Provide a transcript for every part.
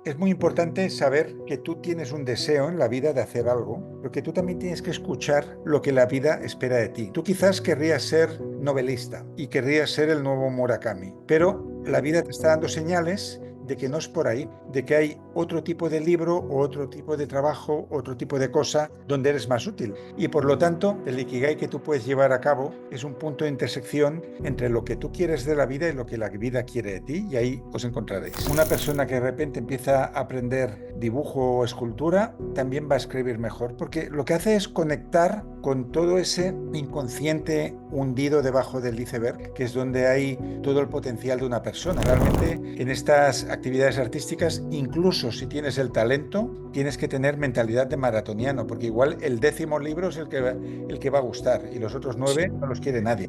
Es muy importante saber que tú tienes un deseo en la vida de hacer algo, pero que tú también tienes que escuchar lo que la vida espera de ti. Tú quizás querrías ser novelista y querrías ser el nuevo Murakami, pero la vida te está dando señales de que no es por ahí, de que hay otro tipo de libro o otro tipo de trabajo, otro tipo de cosa donde eres más útil. Y por lo tanto, el Ikigai que tú puedes llevar a cabo es un punto de intersección entre lo que tú quieres de la vida y lo que la vida quiere de ti, y ahí os encontraréis. Una persona que de repente empieza a aprender dibujo o escultura también va a escribir mejor, porque lo que hace es conectar con todo ese inconsciente hundido debajo del iceberg, que es donde hay todo el potencial de una persona. Realmente en estas actividades artísticas, incluso si tienes el talento, tienes que tener mentalidad de maratoniano, porque igual el 10º libro es el que va a gustar y los otros 9 no los quiere nadie.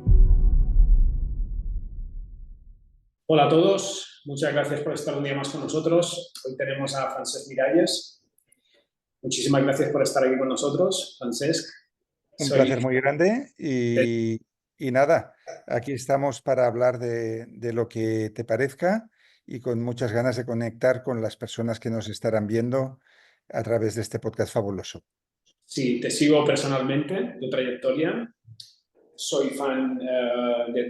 Hola a todos, muchas gracias por estar un día más con nosotros. Hoy tenemos a Francesc Miralles. Muchísimas gracias por estar aquí con nosotros, Francesc. Un Soy placer muy grande y nada, aquí estamos para hablar de lo que te parezca y con muchas ganas de conectar con las personas que nos estarán viendo a través de este podcast fabuloso. sí, te sigo personalmente, tu trayectoria. Soy fan de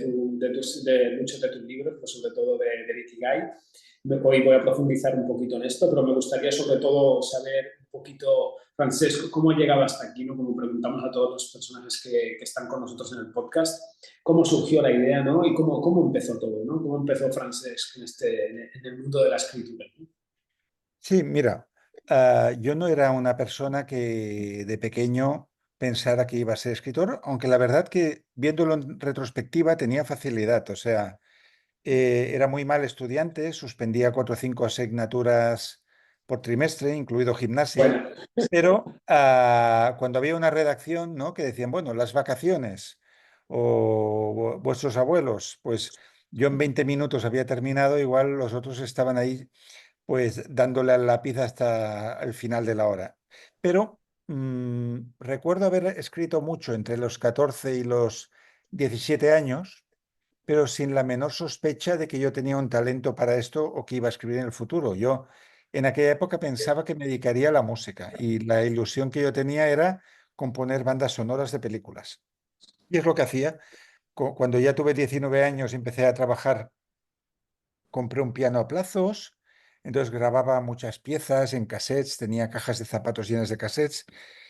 muchos de tus libros, pero sobre todo de Ikigai. Hoy voy a profundizar un poquito en esto, pero me gustaría sobre todo saber un poquito, Francesco, cómo llegaba hasta aquí, ¿no? Como preguntamos a todos los personajes que están con nosotros en el podcast, cómo surgió la idea, ¿no? Y cómo empezó todo, ¿no? Cómo empezó Francesc en el mundo de la escritura, ¿no? Sí, mira, yo no era una persona que de pequeño pensara que iba a ser escritor, aunque la verdad que viéndolo en retrospectiva tenía facilidad, o sea, era muy mal estudiante, suspendía 4 o 5 asignaturas por trimestre, incluido gimnasia, Bueno, pero cuando había una redacción, ¿no? Que decían, bueno, las vacaciones o vuestros abuelos, pues yo en 20 minutos había terminado, igual los otros estaban ahí pues dándole al lápiz hasta el final de la hora. Pero recuerdo haber escrito mucho entre los 14 y los 17 años, pero sin la menor sospecha de que yo tenía un talento para esto o que iba a escribir en el futuro. Yo en aquella época pensaba que me dedicaría a la música y la ilusión que yo tenía era componer bandas sonoras de películas. Y es lo que hacía. Cuando ya tuve 19 años empecé a trabajar, compré un piano a plazos, entonces grababa muchas piezas en cassettes, tenía cajas de zapatos llenas de cassettes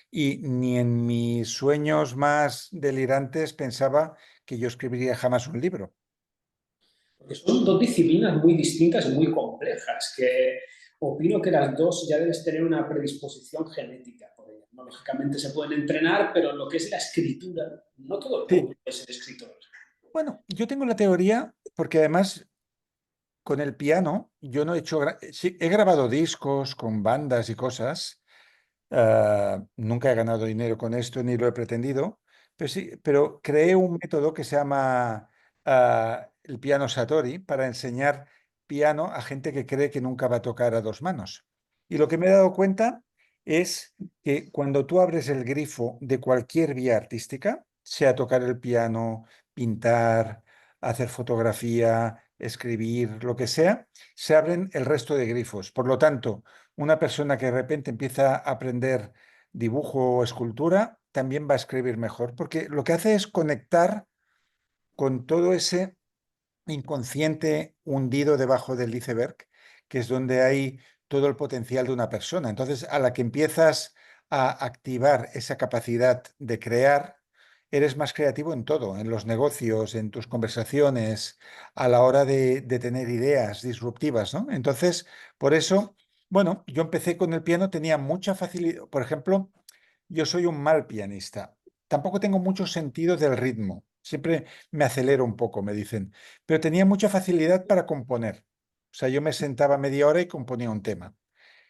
y ni en mis sueños más delirantes pensaba que yo escribiría jamás un libro. porque son dos disciplinas muy distintas y muy complejas, que opino que las dos ya debes tener una predisposición genética por ellas, ¿no? Lógicamente se pueden entrenar, pero lo que es la escritura, no todo el Sí, mundo puede ser escritor. bueno, yo tengo la teoría porque además con el piano yo no he hecho, sí, he grabado discos con bandas y cosas. Nunca he ganado dinero con esto ni lo he pretendido, pero sí, pero creé un método que se llama el piano Satori para enseñar piano a gente que cree que nunca va a tocar a dos manos. Y lo que me he dado cuenta es que cuando tú abres el grifo de cualquier vía artística, sea tocar el piano, pintar, hacer fotografía, escribir, lo que sea, se abren el resto de grifos. Por lo tanto, una persona que de repente empieza a aprender dibujo o escultura también va a escribir mejor, porque lo que hace es conectar con todo ese inconsciente hundido debajo del iceberg, que es donde hay todo el potencial de una persona. Entonces, a la que empiezas a activar esa capacidad de crear, eres más creativo en todo, en los negocios, en tus conversaciones, a la hora de tener ideas disruptivas, ¿no? Entonces, por eso, bueno, yo empecé con el piano, tenía mucha facilidad. Por ejemplo, yo soy un mal pianista. Tampoco tengo mucho sentido del ritmo. Siempre me acelero un poco, me dicen, pero tenía mucha facilidad para componer. O sea, yo me sentaba media hora y componía un tema.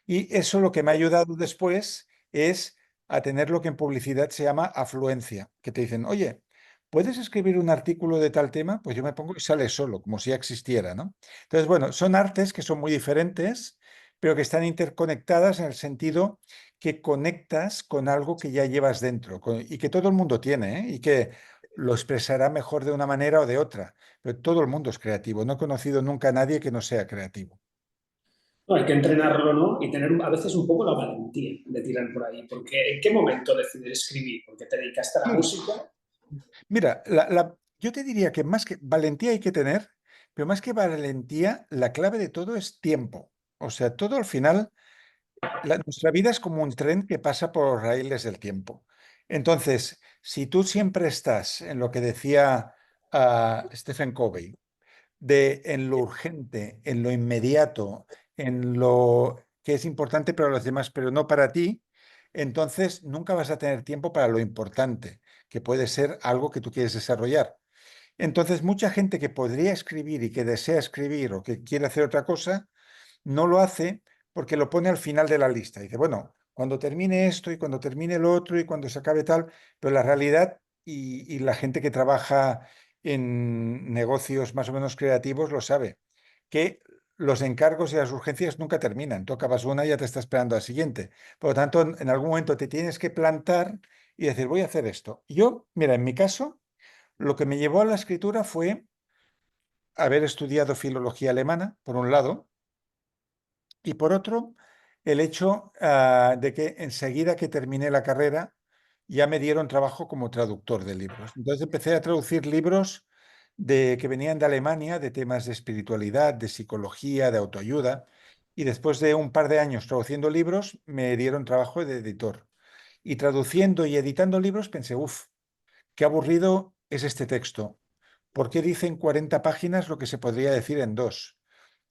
Y eso lo que me ha ayudado después es a tener lo que en publicidad se llama afluencia, que te dicen, oye, ¿puedes escribir un artículo de tal tema? Pues yo me pongo y sale solo, como si ya existiera, ¿no? Entonces, bueno, son artes que son muy diferentes, pero que están interconectadas en el sentido que conectas con algo que ya llevas dentro y que todo el mundo tiene, ¿eh? Y que lo expresará mejor de una manera o de otra, pero todo el mundo es creativo. No he conocido nunca a nadie que no sea creativo. No, hay que entrenarlo, ¿no? Y tener a veces un poco la valentía de tirar por ahí. Porque ¿en qué momento decides escribir? Porque te dedicaste a la Sí, música. mira, yo te diría que más que valentía hay que tener, pero más que valentía, la clave de todo es tiempo. O sea, todo al final, nuestra vida es como un tren que pasa por los raíles del tiempo. Entonces, si tú siempre estás en lo que decía Stephen Covey, de en lo urgente, en lo inmediato, en lo que es importante para los demás, pero no para ti, entonces nunca vas a tener tiempo para lo importante, que puede ser algo que tú quieres desarrollar. Entonces, mucha gente que podría escribir y que desea escribir o que quiere hacer otra cosa, no lo hace porque lo pone al final de la lista. Dice, bueno, cuando termine esto y cuando termine el otro y cuando se acabe tal, pero la realidad y la gente que trabaja en negocios más o menos creativos lo sabe, que los encargos y las urgencias nunca terminan. Tú acabas una y ya te está esperando la siguiente. Por lo tanto, en algún momento te tienes que plantar y decir, voy a hacer esto. Yo, mira, en mi caso, lo que me llevó a la escritura fue haber estudiado filología alemana, por un lado, y por otro, el hecho de que enseguida que terminé la carrera ya me dieron trabajo como traductor de libros. Entonces empecé a traducir libros que venían de Alemania, de temas de espiritualidad, de psicología, de autoayuda. Y después de un par de años traduciendo libros, me dieron trabajo de editor. Y traduciendo y editando libros pensé, uff, qué aburrido es este texto. ¿Por qué dice en 40 páginas lo que se podría decir en dos?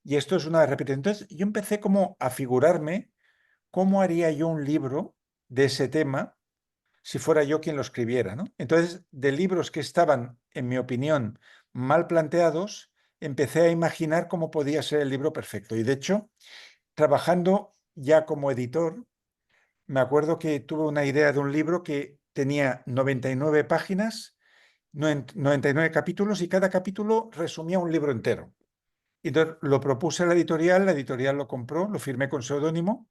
Y esto es una repetición. Entonces, yo empecé como a figurarme cómo haría yo un libro de ese tema si fuera yo quien lo escribiera, ¿no? Entonces, de libros que estaban, en mi opinión, mal planteados, empecé a imaginar cómo podía ser el libro perfecto. Y de hecho, trabajando ya como editor, me acuerdo que tuve una idea de un libro que tenía 99 páginas, 99 capítulos, y cada capítulo resumía un libro entero. Y entonces lo propuse a la editorial lo compró, lo firmé con seudónimo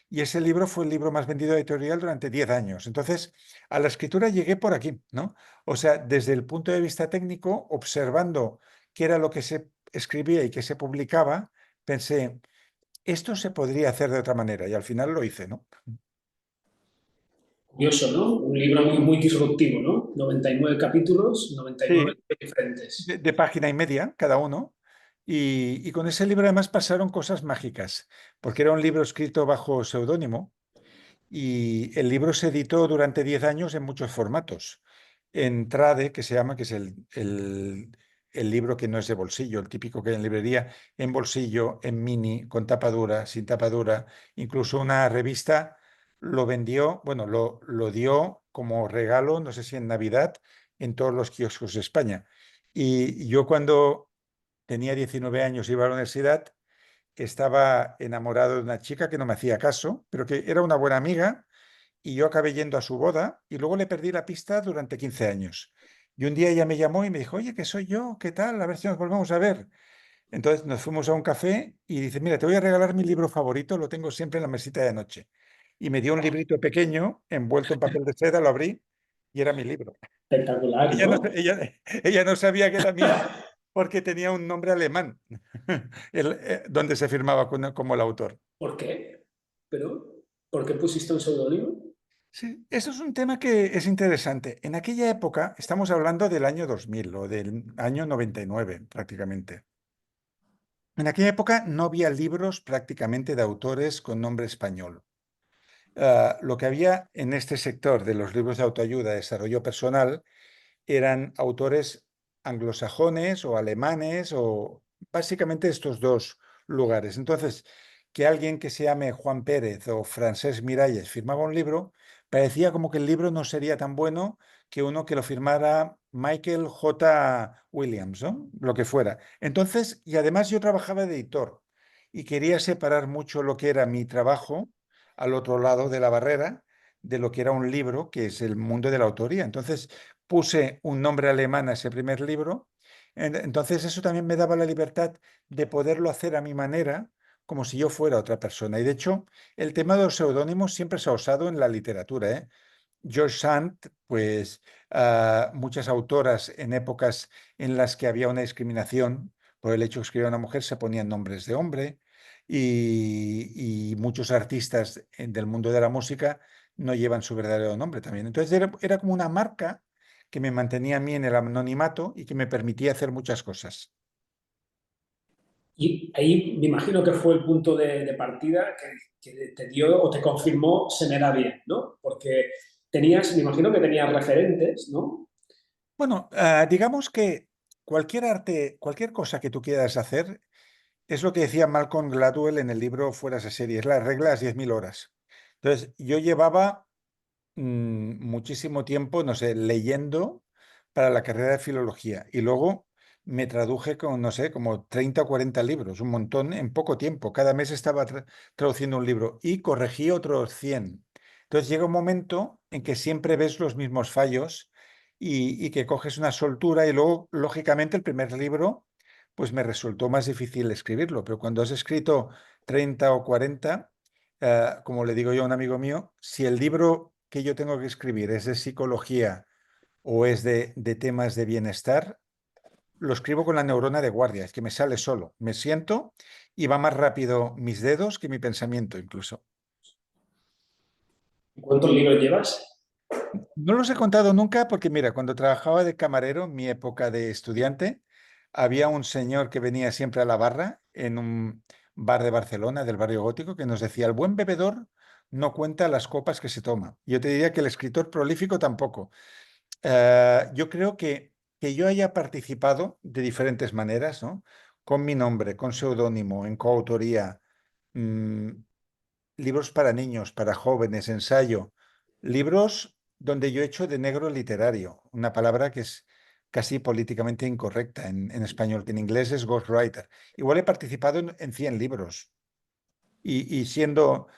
y ese libro fue el libro más vendido de la editorial durante 10 años. Entonces, a la escritura llegué por aquí, ¿no? O sea, desde el punto de vista técnico, observando qué era lo que se escribía y qué se publicaba, pensé, esto se podría hacer de otra manera y al final lo hice, ¿no? Curioso, ¿no? Un libro muy, muy disruptivo, ¿no? 99 capítulos, 99 Sí, diferentes. de página y media cada uno. Y con ese libro además pasaron cosas mágicas, porque era un libro escrito bajo seudónimo. Y el libro se editó durante 10 años en muchos formatos. En Trade, que se llama, que es el libro que no es de bolsillo, el típico que hay en librería, en bolsillo, en mini, con tapadura, sin tapadura. Incluso una revista lo vendió, bueno, lo dio como regalo, no sé si en Navidad, en todos los kioscos de España. Y yo cuando tenía 19 años, iba a la universidad, estaba enamorado de una chica que no me hacía caso, pero que era una buena amiga, y yo acabé yendo a su boda y luego le perdí la pista durante 15 años. Y un día ella me llamó y me dijo, oye, que soy yo, ¿qué tal? A ver si nos volvemos a ver. Entonces nos fuimos a un café y dice, mira, te voy a regalar mi libro favorito, lo tengo siempre en la mesita de noche. Y me dio un librito pequeño, envuelto en papel de seda, lo abrí y era mi libro. Espectacular, Ella no, ¿no? ella no sabía que era mío porque tenía un nombre alemán, donde se firmaba como el autor. ¿Por qué? ¿Pero? ¿Por qué pusiste un seudónimo? Sí, eso es un tema que es interesante. En aquella época, estamos hablando del año 2000 o del año 99 prácticamente. En aquella época no había libros prácticamente de autores con nombre español. Lo que había en este sector de los libros de autoayuda, desarrollo personal, eran autores anglosajones o alemanes o básicamente estos dos lugares. Entonces, que alguien que se llame Juan Pérez o Francesc Miralles firmaba un libro, parecía como que el libro no sería tan bueno que uno que lo firmara Michael J. Williams, ¿no? Lo que fuera. Entonces, y además yo trabajaba de editor y quería separar mucho lo que era mi trabajo al otro lado de la barrera de lo que era un libro, que es el mundo de la autoría. Entonces, puse un nombre alemán a ese primer libro. Entonces eso también me daba la libertad de poderlo hacer a mi manera, como si yo fuera otra persona. Y de hecho, el tema de los seudónimos siempre se ha usado en la literatura, ¿eh? George Sand, pues muchas autoras en épocas en las que había una discriminación por el hecho de escribir a una mujer se ponían nombres de hombre. y muchos artistas del mundo de la música no llevan su verdadero nombre también. Entonces era como una marca que me mantenía a mí en el anonimato y que me permitía hacer muchas cosas. Y ahí me imagino que fue el punto de partida que te dio o te confirmó se me da bien, ¿no? Porque tenías, me imagino que tenías referentes, ¿no? Bueno, digamos que cualquier arte, cualquier cosa que tú quieras hacer, es lo que decía Malcolm Gladwell en el libro Fuera de serie, es la regla de las 10.000 horas. Entonces, yo llevaba muchísimo tiempo, no sé, leyendo para la carrera de filología y luego me traduje con, no sé, como 30 o 40 libros, un montón en poco tiempo. Cada mes estaba traduciendo un libro y corregí otros 100. Entonces llega un momento en que siempre ves los mismos fallos y que coges una soltura y luego, lógicamente, el primer libro, pues me resultó más difícil escribirlo, pero cuando has escrito 30 o 40 como le digo yo a un amigo mío, si el libro que yo tengo que escribir es de psicología o es de temas de bienestar, lo escribo con la neurona de guardia, es que me sale solo. Me siento y va más rápido mis dedos que mi pensamiento incluso. ¿Cuántos libros llevas? No los he contado nunca porque, mira, cuando trabajaba de camarero, en mi época de estudiante, había un señor que venía siempre a la barra en un bar de Barcelona, del barrio gótico, que nos decía, el buen bebedor no cuenta las copas que se toma. Yo te diría que el escritor prolífico tampoco. Yo creo que yo haya participado de diferentes maneras, ¿no? Con mi nombre, con seudónimo, en coautoría, mm, libros para niños, para jóvenes, ensayo, libros donde yo he hecho de negro literario, una palabra que es casi políticamente incorrecta en español, que en inglés es ghostwriter. Igual he participado en 100 libros y siendo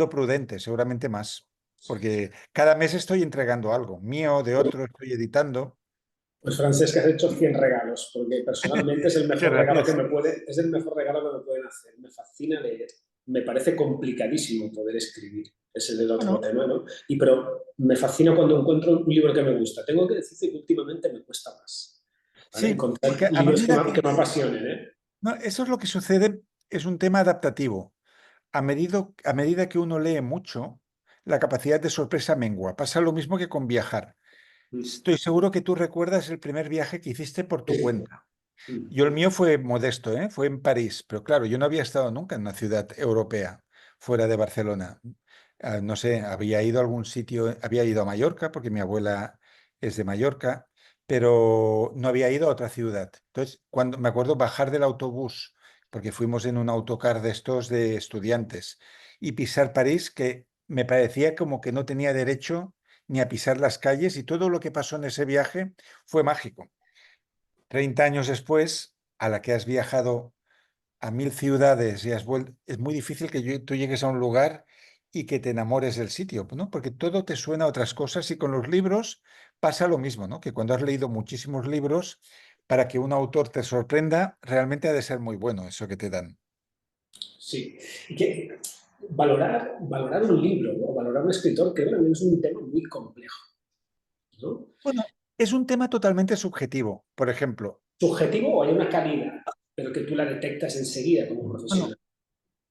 prudente, seguramente más, porque cada mes estoy entregando algo, mío, de otro, estoy editando. Pues Francesc, has hecho 100 regalos, porque personalmente es el Muchas mejor regalo que gracias. me puede, es el mejor regalo que me pueden hacer. Me fascina leer. Me parece complicadísimo poder escribir. Ese es el otro Bueno, tema, ¿no? Pero me fascina cuando encuentro un libro que me gusta. Tengo que decirte que últimamente me cuesta más, ¿vale? sí, Encontrar porque a libros medida que que... me apasionen, ¿eh? No, eso es lo que sucede, es un tema adaptativo. A medida que uno lee mucho, la capacidad de sorpresa mengua. Pasa lo mismo que con viajar. Mm. Estoy seguro que tú recuerdas el primer viaje que hiciste por tu Sí. cuenta. Mm. Yo el mío fue modesto, ¿eh? Fue en París, pero claro, yo no había estado nunca en una ciudad europea fuera de Barcelona. No sé, había ido a algún sitio, había ido a Mallorca porque mi abuela es de Mallorca, pero no había ido a otra ciudad. Entonces, cuando me acuerdo bajar del autobús, porque fuimos en un autocar de estos de estudiantes, y pisar París, que me parecía como que no tenía derecho ni a pisar las calles, y todo lo que pasó en ese viaje fue mágico. 30 años después, a la que has viajado a 1.000 ciudades y has vuelto, es muy difícil que tú llegues a un lugar y que te enamores del sitio, ¿no? Porque todo te suena a otras cosas y con los libros pasa lo mismo, ¿no? Que cuando has leído muchísimos libros, para que un autor te sorprenda, realmente ha de ser muy bueno eso que te dan. Sí. Y que valorar un libro, ¿no? O valorar un escritor, creo que también es un tema muy complejo, ¿no? Bueno, es un tema totalmente subjetivo. Por ejemplo, ¿Subjetivo o hay una calidad, pero que tú la detectas enseguida como bueno, profesional?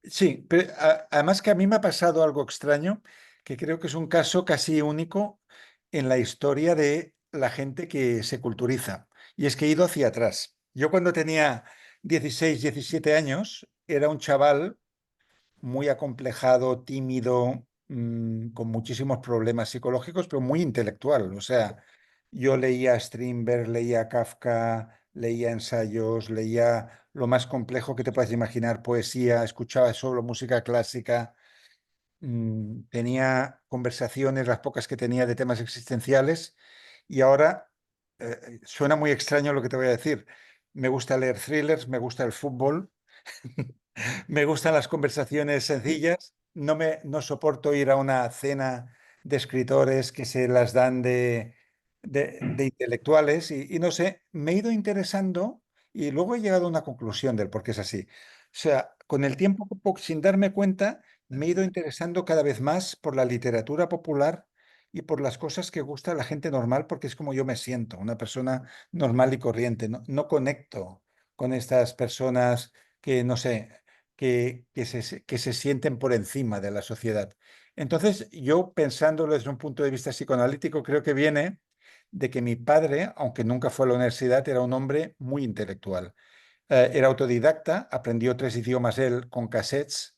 sí, pero además que a mí me ha pasado algo extraño, que creo que es un caso casi único en la historia de la gente que se culturiza. Y es que he ido hacia atrás. Yo cuando tenía 16, 17 años, era un chaval muy acomplejado, tímido, con muchísimos problemas psicológicos, pero muy intelectual. O sea, yo leía a Strindberg, leía a Kafka, leía ensayos, leía lo más complejo que te puedas imaginar, poesía, escuchaba solo música clásica, tenía conversaciones, las pocas que tenía de temas existenciales, y ahora suena muy extraño lo que te voy a decir. Me gusta leer thrillers, me gusta el fútbol. Me gustan las conversaciones sencillas. No soporto ir a una cena de escritores que se las dan de intelectuales y no sé, me he ido interesando y luego he llegado a una conclusión del por qué es así. O sea, con el tiempo, sin darme cuenta, me he ido interesando cada vez más por la literatura popular y por las cosas que gusta a la gente normal, porque es como yo me siento, una persona normal y corriente. No conecto con estas personas que, no sé. que se sienten por encima de la sociedad. Entonces, yo pensándolo desde un punto de vista psicoanalítico, creo que viene de que mi padre, aunque nunca fue a la universidad, era un hombre muy intelectual. Era autodidacta, aprendió 3 idiomas él con cassettes,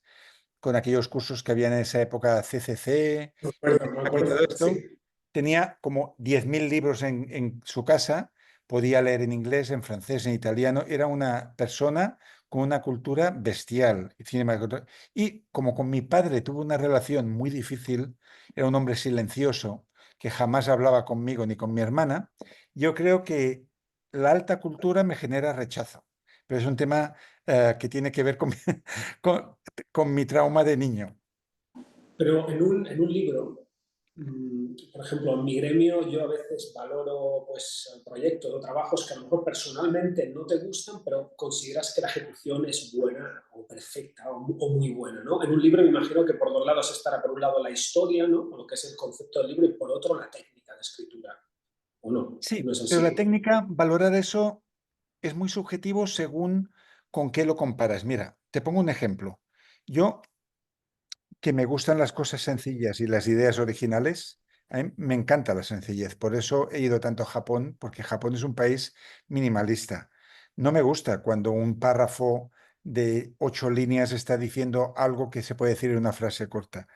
con aquellos cursos que había en esa época, CCC Me y todo acuerdo, esto. sí. Tenía como 10.000 libros en su casa, podía leer en inglés, en francés, en italiano. Era una persona con una cultura bestial. Y como con mi padre tuvo una relación muy difícil, era un hombre silencioso que jamás hablaba conmigo ni con mi hermana, yo creo que la alta cultura me genera rechazo. Pero es un tema que tiene que ver con con, con mi trauma de niño. Pero en un libro, por ejemplo, en mi gremio yo a veces valoro pues, proyectos o trabajos que a lo mejor personalmente no te gustan, pero consideras que la ejecución es buena o perfecta o muy buena, ¿no? En un libro me imagino que por dos lados estará por un lado la historia, ¿no? O lo que es el concepto del libro, y por otro la técnica de escritura, ¿o no? No Sí, es pero la así. técnica, valorar eso es muy subjetivo según con qué lo comparas. Mira, te pongo un ejemplo. Yo, que me gustan las cosas sencillas y las ideas originales, a mí me encanta la sencillez. Por eso he ido tanto a Japón, porque Japón es un país minimalista. No me gusta cuando un párrafo de 8 líneas está diciendo algo que se puede decir en una frase corta.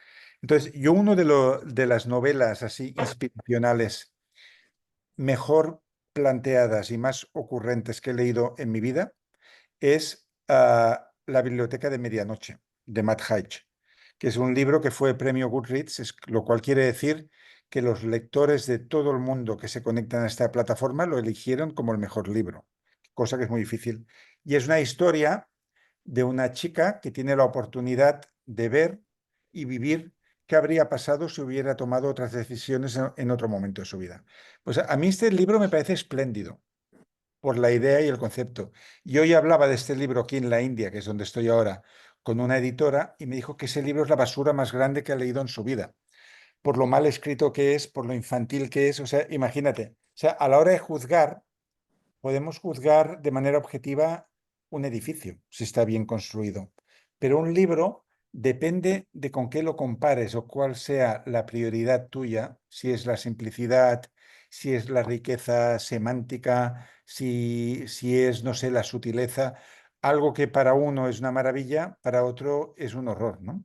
Entonces, yo uno de las novelas así inspiracionales mejor planteadas y más ocurrentes que he leído en mi vida es La Biblioteca de Medianoche, de Matt Haig, que es un libro que fue premio Goodreads, lo cual quiere decir que los lectores de todo el mundo que se conectan a esta plataforma lo eligieron como el mejor libro, cosa que es muy difícil. Y es una historia de una chica que tiene la oportunidad de ver y vivir qué habría pasado si hubiera tomado otras decisiones en otro momento de su vida. Pues a mí este libro me parece espléndido por la idea y el concepto. Yo hoy hablaba de este libro aquí en la India, que es donde estoy ahora, con una editora y me dijo que ese libro es la basura más grande que ha leído en su vida, por lo mal escrito que es, por lo infantil que es. O sea, imagínate, o sea, a la hora de juzgar, podemos juzgar de manera objetiva un edificio, si está bien construido, pero un libro depende de con qué lo compares o cuál sea la prioridad tuya, si es la simplicidad, si es la riqueza semántica, si es, no sé, la sutileza. Algo que para uno es una maravilla, para otro es un horror, ¿no?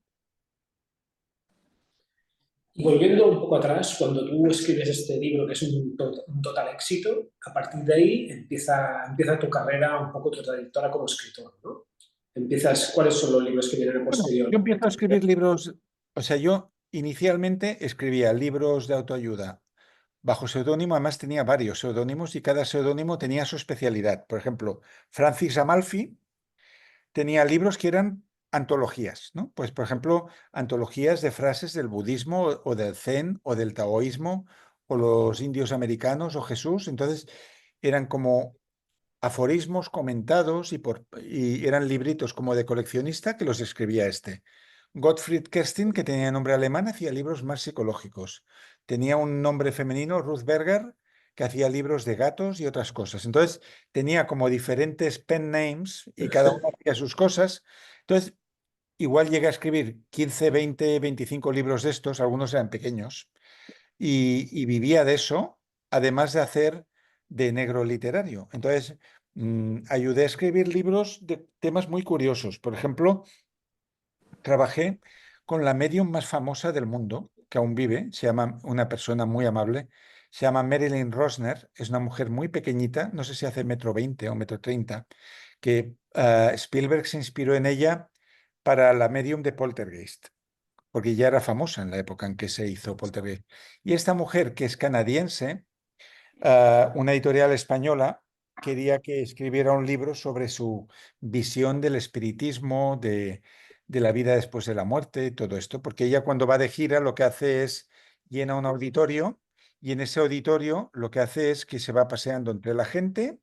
Y volviendo un poco atrás, cuando tú escribes este libro, que es un total éxito, a partir de ahí empieza tu carrera, un poco tu trayectoria como escritor, ¿no? Empiezas, ¿cuáles son los libros que vienen a Bueno, yo posterior? empiezo a escribir libros, o sea, yo inicialmente escribía libros de autoayuda bajo seudónimo. Además tenía varios seudónimos y cada seudónimo tenía su especialidad. Por ejemplo, Francis Amalfi tenía libros que eran antologías, ¿no? Pues, por ejemplo, antologías de frases del budismo o del zen o del taoísmo o los indios americanos o Jesús. Entonces, eran como aforismos comentados y eran libritos como de coleccionista que los escribía este. Gottfried Kerstin, que tenía nombre alemán, hacía libros más psicológicos. Tenía un nombre femenino, Ruth Berger, que hacía libros de gatos y otras cosas. Entonces, tenía como diferentes pen names y cada uno hacía sus cosas. Entonces, igual llegué a escribir 15, 20, 25 libros de estos, algunos eran pequeños, y vivía de eso, además de hacer de negro literario. Entonces, ayudé a escribir libros de temas muy curiosos. Por ejemplo, trabajé con la medium más famosa del mundo, que aún vive, se llama una persona muy amable, se llama Marilyn Rosner, es una mujer muy pequeñita, no sé si hace 1,20 m o 1,30 m, que Spielberg se inspiró en ella para la medium de Poltergeist, porque ya era famosa en la época en que se hizo Poltergeist. Y esta mujer, que es canadiense, una editorial española quería que escribiera un libro sobre su visión del espiritismo, de la vida después de la muerte, todo esto, porque ella cuando va de gira lo que hace es llena un auditorio y en ese auditorio lo que hace es que se va paseando entre la gente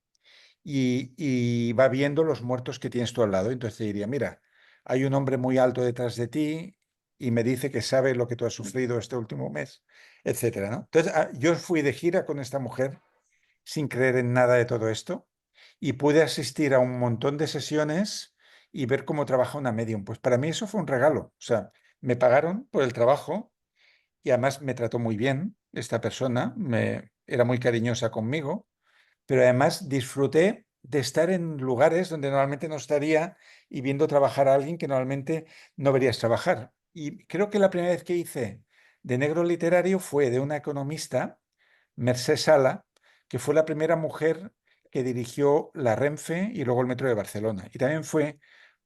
y va viendo los muertos que tienes tú al lado. Entonces te diría, mira, hay un hombre muy alto detrás de ti y me dice que sabe lo que tú has sufrido este último mes, etcétera, ¿no? Entonces, yo fui de gira con esta mujer sin creer en nada de todo esto y pude asistir a un montón de sesiones y ver cómo trabaja una medium. Pues para mí eso fue un regalo. O sea, me pagaron por el trabajo y además me trató muy bien esta persona, era muy cariñosa conmigo, pero además disfruté de estar en lugares donde normalmente no estaría y viendo trabajar a alguien que normalmente no verías trabajar. Y creo que la primera vez que hice de negro literario fue de una economista, Mercè Sala, que fue la primera mujer que dirigió la Renfe y luego el Metro de Barcelona. Y también fue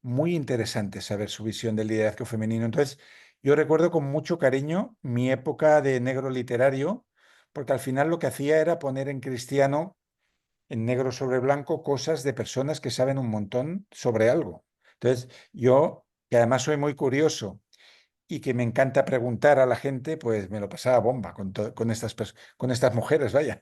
muy interesante saber su visión del liderazgo femenino. Entonces, yo recuerdo con mucho cariño mi época de negro literario, porque al final lo que hacía era poner en cristiano, en negro sobre blanco, cosas de personas que saben un montón sobre algo. Entonces, yo, que además soy muy curioso y que me encanta preguntar a la gente, pues me lo pasaba bomba con estas mujeres, vaya.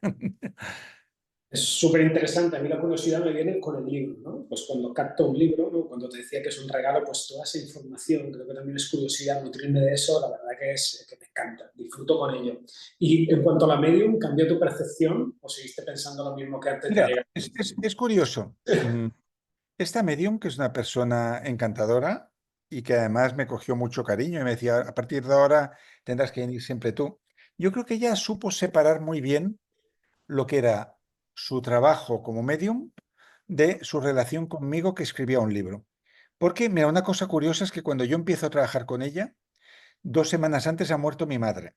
Es súper interesante. A mí la curiosidad me viene con el libro, ¿no? Pues cuando capto un libro, ¿no? Cuando te decía que es un regalo, pues toda esa información, creo que también es curiosidad nutrirme de eso, la verdad que es que me encanta, disfruto con ello. Y en cuanto a la medium, ¿cambió tu percepción o seguiste pensando lo mismo que antes de Mira, llegar? es curioso. Esta medium, que es una persona encantadora y que además me cogió mucho cariño y me decía, a partir de ahora tendrás que venir siempre tú. Yo creo que ella supo separar muy bien lo que era su trabajo como medium de su relación conmigo que escribía un libro. Porque, mira, una cosa curiosa es que cuando yo empiezo a trabajar con ella, 2 semanas antes ha muerto mi madre,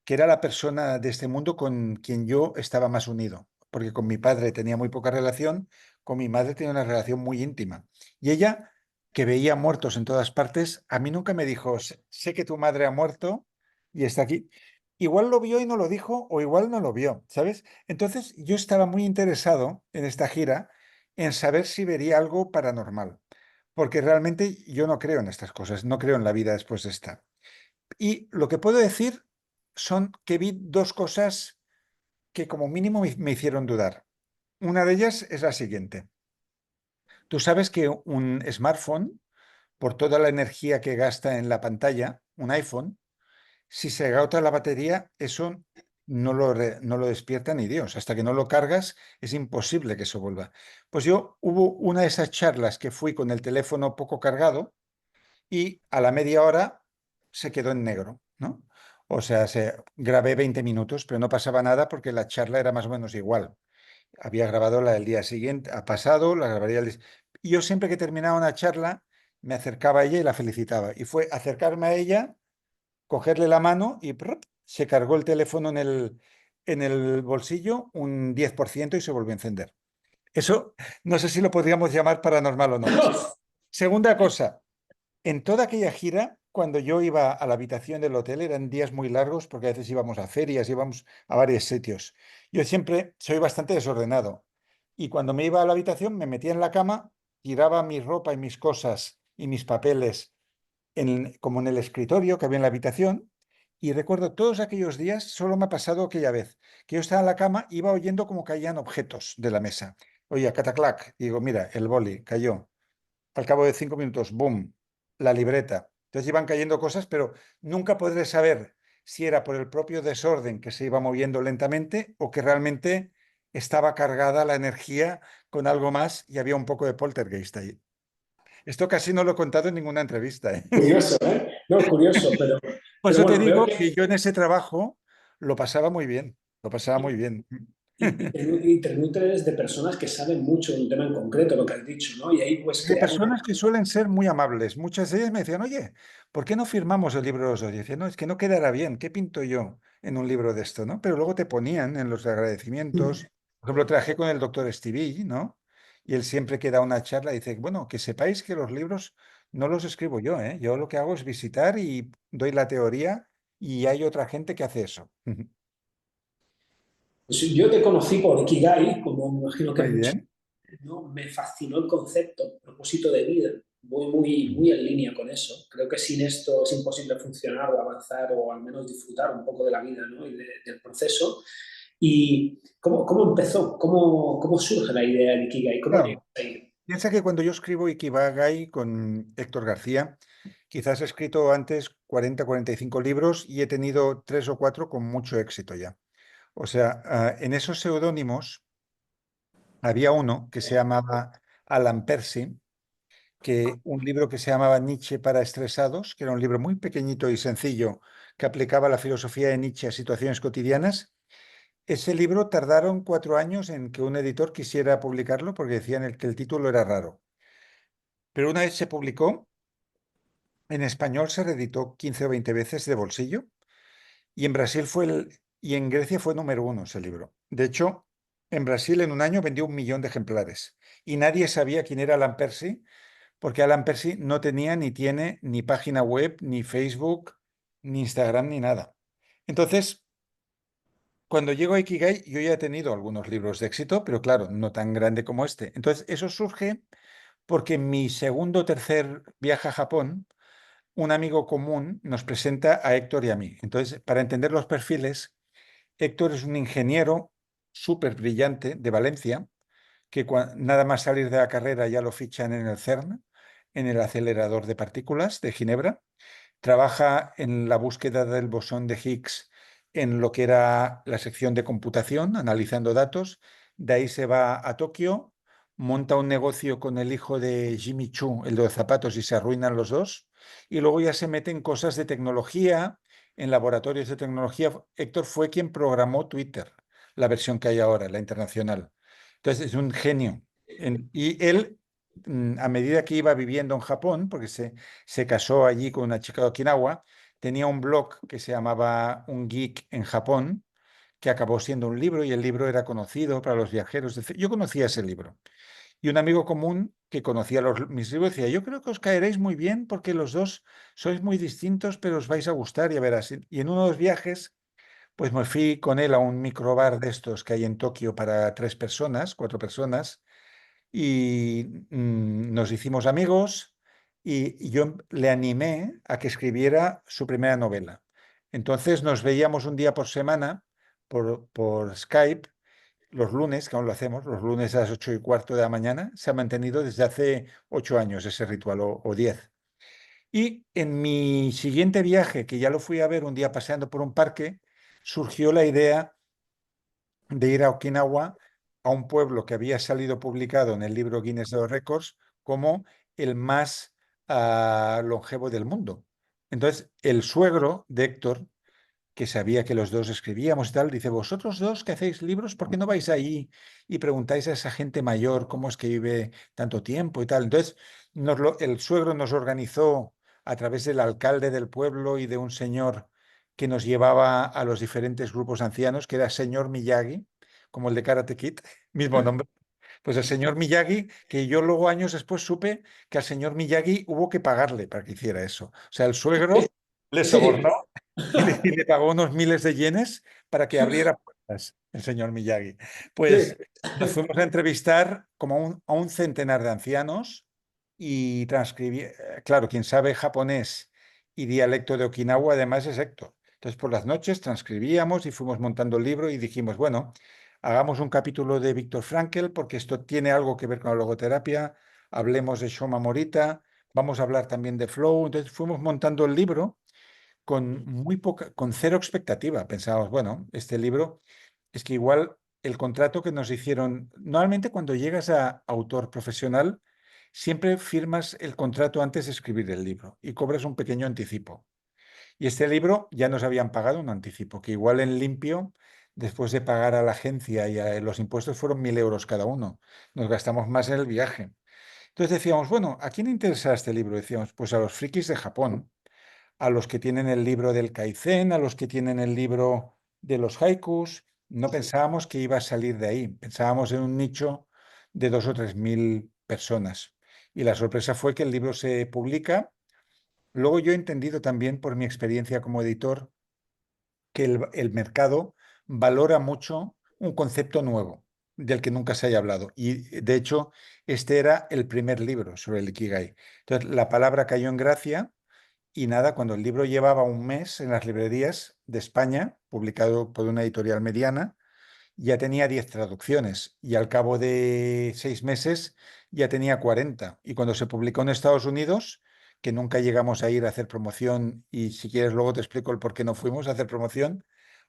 que era la persona de este mundo con quien yo estaba más unido, porque con mi padre tenía muy poca relación, con mi madre tenía una relación muy íntima. Y ella, que veía muertos en todas partes, a mí nunca me dijo, sé que tu madre ha muerto y está aquí. Igual lo vio y no lo dijo, o igual no lo vio, ¿sabes? Entonces yo estaba muy interesado en esta gira en saber si vería algo paranormal, porque realmente yo no creo en estas cosas, no creo en la vida después de esta. Y lo que puedo decir son que vi dos cosas que como mínimo me hicieron dudar. Una de ellas es la siguiente. Tú sabes que un smartphone, por toda la energía que gasta en la pantalla, un iPhone, si se agota la batería, eso no lo despierta ni Dios. Hasta que no lo cargas, es imposible que eso vuelva. Pues yo hubo una de esas charlas que fui con el teléfono poco cargado y a la media hora se quedó en negro, ¿no? O sea, grabé 20 minutos, pero no pasaba nada porque la charla era más o menos igual. Había grabado la del día siguiente, ha pasado, la grabaría Y yo siempre que terminaba una charla me acercaba a ella y la felicitaba. Y fue acercarme a ella, cogerle la mano y ¡prup! Se cargó el teléfono en el bolsillo un 10% y se volvió a encender. Eso no sé si lo podríamos llamar paranormal o no. Segunda cosa, en toda aquella gira, cuando yo iba a la habitación del hotel, eran días muy largos porque a veces íbamos a ferias, íbamos a varios sitios. Yo siempre soy bastante desordenado y cuando me iba a la habitación me metía en la cama, tiraba mi ropa y mis cosas y mis papeles como en el escritorio que había en la habitación y recuerdo todos aquellos días, solo me ha pasado aquella vez, que yo estaba en la cama, iba oyendo como caían objetos de la mesa. Oye, cataclac, digo, mira, el boli cayó. Al cabo de 5 minutos, ¡boom!, la libreta. Entonces iban cayendo cosas, pero nunca podré saber si era por el propio desorden que se iba moviendo lentamente o que realmente estaba cargada la energía con algo más y había un poco de poltergeist ahí. Esto casi no lo he contado en ninguna entrevista, ¿eh? Curioso, ¿eh? No, curioso, Por pero eso te bueno, veo digo que que yo en ese trabajo lo pasaba muy bien, lo pasaba muy bien. y te nutres de personas que saben mucho de un tema en concreto, lo que has dicho, ¿no? Y ahí pues De crear una... personas que suelen ser muy amables. Muchas de ellas me decían, oye, ¿por qué no firmamos el libro de los dos? Y decía, no, es que no quedará bien. ¿Qué pinto yo en un libro de esto, no? Pero luego te ponían en los agradecimientos. Por ejemplo, trabajé con el doctor Stevie, ¿no? Y él siempre que da una charla dice, bueno, que sepáis que los libros no los escribo yo, ¿eh? Yo lo que hago es visitar y doy la teoría y hay otra gente que hace eso. Pues yo te conocí por Ikigai, como me imagino que Muy muchos, bien. ¿no? Me fascinó el concepto, propósito de vida. Voy muy, muy en línea con eso. Creo que sin esto es imposible funcionar o avanzar o al menos disfrutar un poco de la vida, ¿no? Y del proceso. ¿Y cómo empezó? ¿Cómo surge la idea de Ikigai? ¿Cómo llegas Claro, ahí? piensa que cuando yo escribo Ikigai con Héctor García, quizás he escrito antes 40, 45 libros y he tenido tres o cuatro con mucho éxito ya. O sea, en esos seudónimos había uno que se llamaba Alan Percy, que un libro que se llamaba Nietzsche para estresados, que era un libro muy pequeñito y sencillo que aplicaba la filosofía de Nietzsche a situaciones cotidianas. Ese libro tardaron 4 años en que un editor quisiera publicarlo porque decían que el título era raro. Pero una vez se publicó, en español se reeditó 15 o 20 veces de bolsillo y en Brasil y en Grecia fue número uno ese libro. De hecho, en Brasil en un año vendió 1 millón de ejemplares y nadie sabía quién era Alan Percy porque Alan Percy no tenía ni tiene ni página web, ni Facebook, ni Instagram, ni nada. Entonces, cuando llego a Ikigai, yo ya he tenido algunos libros de éxito, pero claro, no tan grande como este. Entonces, eso surge porque en mi segundo o tercer viaje a Japón, un amigo común nos presenta a Héctor y a mí. Entonces, para entender los perfiles, Héctor es un ingeniero súper brillante de Valencia, que nada más salir de la carrera ya lo fichan en el CERN, en el acelerador de partículas de Ginebra. Trabaja en la búsqueda del bosón de Higgs en lo que era la sección de computación, analizando datos. De ahí se va a Tokio, monta un negocio con el hijo de Jimmy Chu, el de los zapatos, y se arruinan los dos. Y luego ya se mete en cosas de tecnología, en laboratorios de tecnología. Héctor fue quien programó Twitter, la versión que hay ahora, la internacional. Entonces es un genio. Y él, a medida que iba viviendo en Japón, porque se casó allí con una chica de Okinawa, tenía un blog que se llamaba Un Geek en Japón, que acabó siendo un libro y el libro era conocido para los viajeros. Yo conocía ese libro. Y un amigo común que conocía mis libros decía, yo creo que os caeréis muy bien porque los dos sois muy distintos, pero os vais a gustar, ya verás. Y en uno de los viajes, pues me fui con él a un microbar de estos que hay en Tokio para 3 personas, 4 personas, y nos hicimos amigos y yo le animé a que escribiera su primera novela. Entonces nos veíamos un día por semana por Skype, los lunes, que aún lo hacemos, los lunes a las 8:15 de la mañana. Se ha mantenido desde hace 8 años ese ritual o 10. Y en mi siguiente viaje, que ya lo fui a ver un día paseando por un parque, surgió la idea de ir a Okinawa, a un pueblo que había salido publicado en el libro Guinness de los Récords como el más longevo del mundo. Entonces, el suegro de Héctor, que sabía que los dos escribíamos y tal, dice, vosotros dos que hacéis libros, ¿por qué no vais ahí y preguntáis a esa gente mayor cómo es que vive tanto tiempo y tal? Entonces, el suegro nos organizó a través del alcalde del pueblo y de un señor que nos llevaba a los diferentes grupos ancianos, que era señor Miyagi, como el de Karate Kid, mismo nombre. Pues el señor Miyagi, que yo luego años después supe que al señor Miyagi hubo que pagarle para que hiciera eso. O sea, el suegro le Sí, sobornó y le pagó unos miles de yenes para que abriera puertas, el señor Miyagi. sí. Pues nos fuimos a entrevistar como a un centenar de ancianos y transcribí, claro, quien sabe japonés y dialecto de Okinawa además es Héctor. Entonces por las noches transcribíamos y fuimos montando el libro y dijimos, bueno, hagamos un capítulo de Víctor Frankl porque esto tiene algo que ver con la logoterapia, hablemos de Shoma Morita, vamos a hablar también de Flow. Entonces fuimos montando el libro con cero expectativa. Pensábamos, bueno, este libro es que igual el contrato que nos hicieron, normalmente cuando llegas a autor profesional, siempre firmas el contrato antes de escribir el libro y cobras un pequeño anticipo. Y este libro ya nos habían pagado un anticipo, que igual en limpio, después de pagar a la agencia y a los impuestos, fueron 1.000 euros cada uno. Nos gastamos más en el viaje. Entonces decíamos, bueno, ¿a quién interesa este libro? Decíamos, pues a los frikis de Japón, a los que tienen el libro del Kaizen, a los que tienen el libro de los haikus. No pensábamos que iba a salir de ahí, pensábamos en un nicho de 2 o 3 mil personas. Y la sorpresa fue que el libro se publica. Luego yo he entendido también por mi experiencia como editor que el mercado valora mucho un concepto nuevo del que nunca se haya hablado. Y de hecho, este era el primer libro sobre el Ikigai. Entonces, la palabra cayó en gracia y nada, cuando el libro llevaba un mes en las librerías de España, publicado por una editorial mediana, ya tenía 10 traducciones y al cabo de 6 meses ya tenía 40. Y cuando se publicó en Estados Unidos, que nunca llegamos a ir a hacer promoción, y si quieres luego te explico el por qué no fuimos a hacer promoción,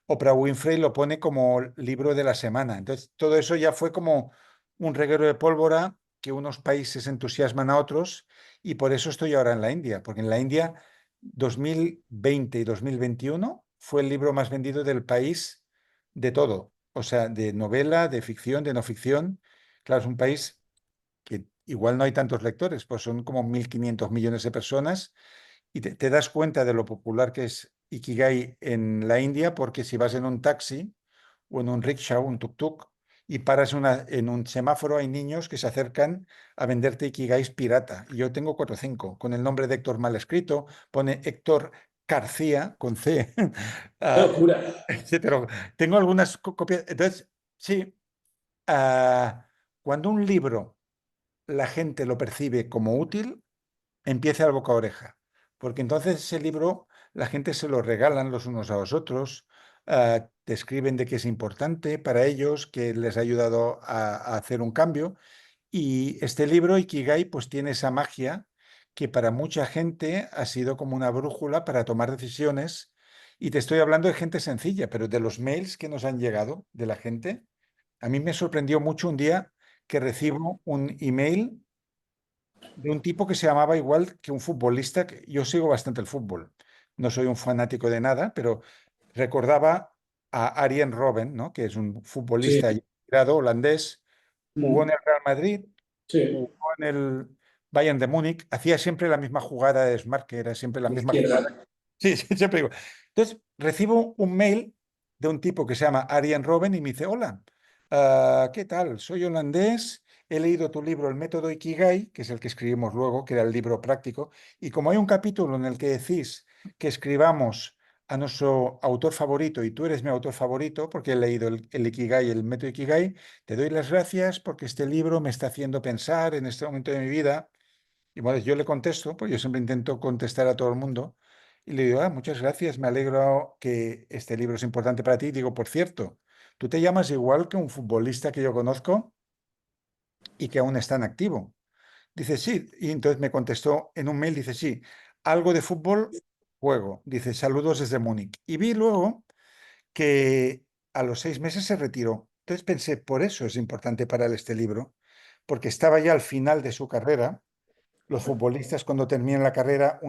Oprah Winfrey lo pone como libro de la semana. Entonces, todo eso ya fue como un reguero de pólvora que unos países entusiasman a otros y por eso estoy ahora en la India, porque en la India 2020 y 2021 fue el libro más vendido del país de todo, o sea, de novela, de ficción, de no ficción. Claro, es un país que igual no hay tantos lectores, pues son como 1.500 millones de personas y te das cuenta de lo popular que es Ikigai en la India, porque si vas en un taxi o en un rickshaw, un tuk-tuk, y paras en un semáforo, hay niños que se acercan a venderte Ikigais pirata. Y yo tengo cuatro o cinco, con el nombre de Héctor mal escrito, pone Héctor García, con C. ¡Qué Ah, locura! sí, pero tengo algunas copias. Entonces, sí, ah, cuando un libro la gente lo percibe como útil, empieza el boca a oreja, porque entonces ese libro la gente se lo regalan los unos a los otros, te escriben de que es importante para ellos, que les ha ayudado a hacer un cambio. Y este libro, Ikigai, pues tiene esa magia que para mucha gente ha sido como una brújula para tomar decisiones. Y te estoy hablando de gente sencilla, pero de los mails que nos han llegado de la gente, a mí me sorprendió mucho un día que recibo un email de un tipo que se llamaba igual que un futbolista, que yo sigo bastante el fútbol. No soy un fanático de nada, pero recordaba a Arjen Robben, ¿no? Que es un Sí, futbolista ya retirado, holandés, jugó en mm, el Real Madrid, sí, jugó en el Bayern de Múnich, hacía siempre la misma jugada de Smart, que era siempre la de misma jugada. izquierda. Sí, sí, siempre digo. Entonces, recibo un mail de un tipo que se llama Arjen Robben y me dice, hola, ¿qué tal? Soy holandés, he leído tu libro El método Ikigai, que es el que escribimos luego, que era el libro práctico, y como hay un capítulo en el que decís que escribamos a nuestro autor favorito y tú eres mi autor favorito porque he leído el Ikigai, el método Ikigai, te doy las gracias porque este libro me está haciendo pensar en este momento de mi vida. Y bueno, yo le contesto, pues yo siempre intento contestar a todo el mundo. Y le digo, muchas gracias, me alegro que este libro es importante para ti. Digo, por cierto, tú te llamas igual que un futbolista que yo conozco y que aún está en activo. Dice, sí. Y entonces me contestó en un mail, dice, sí, algo de fútbol juego. Dice, saludos desde Múnich. Y vi luego que a los 6 meses se retiró. Entonces pensé, por eso es importante para él este libro, porque estaba ya al final de su carrera. Los futbolistas cuando terminan la carrera,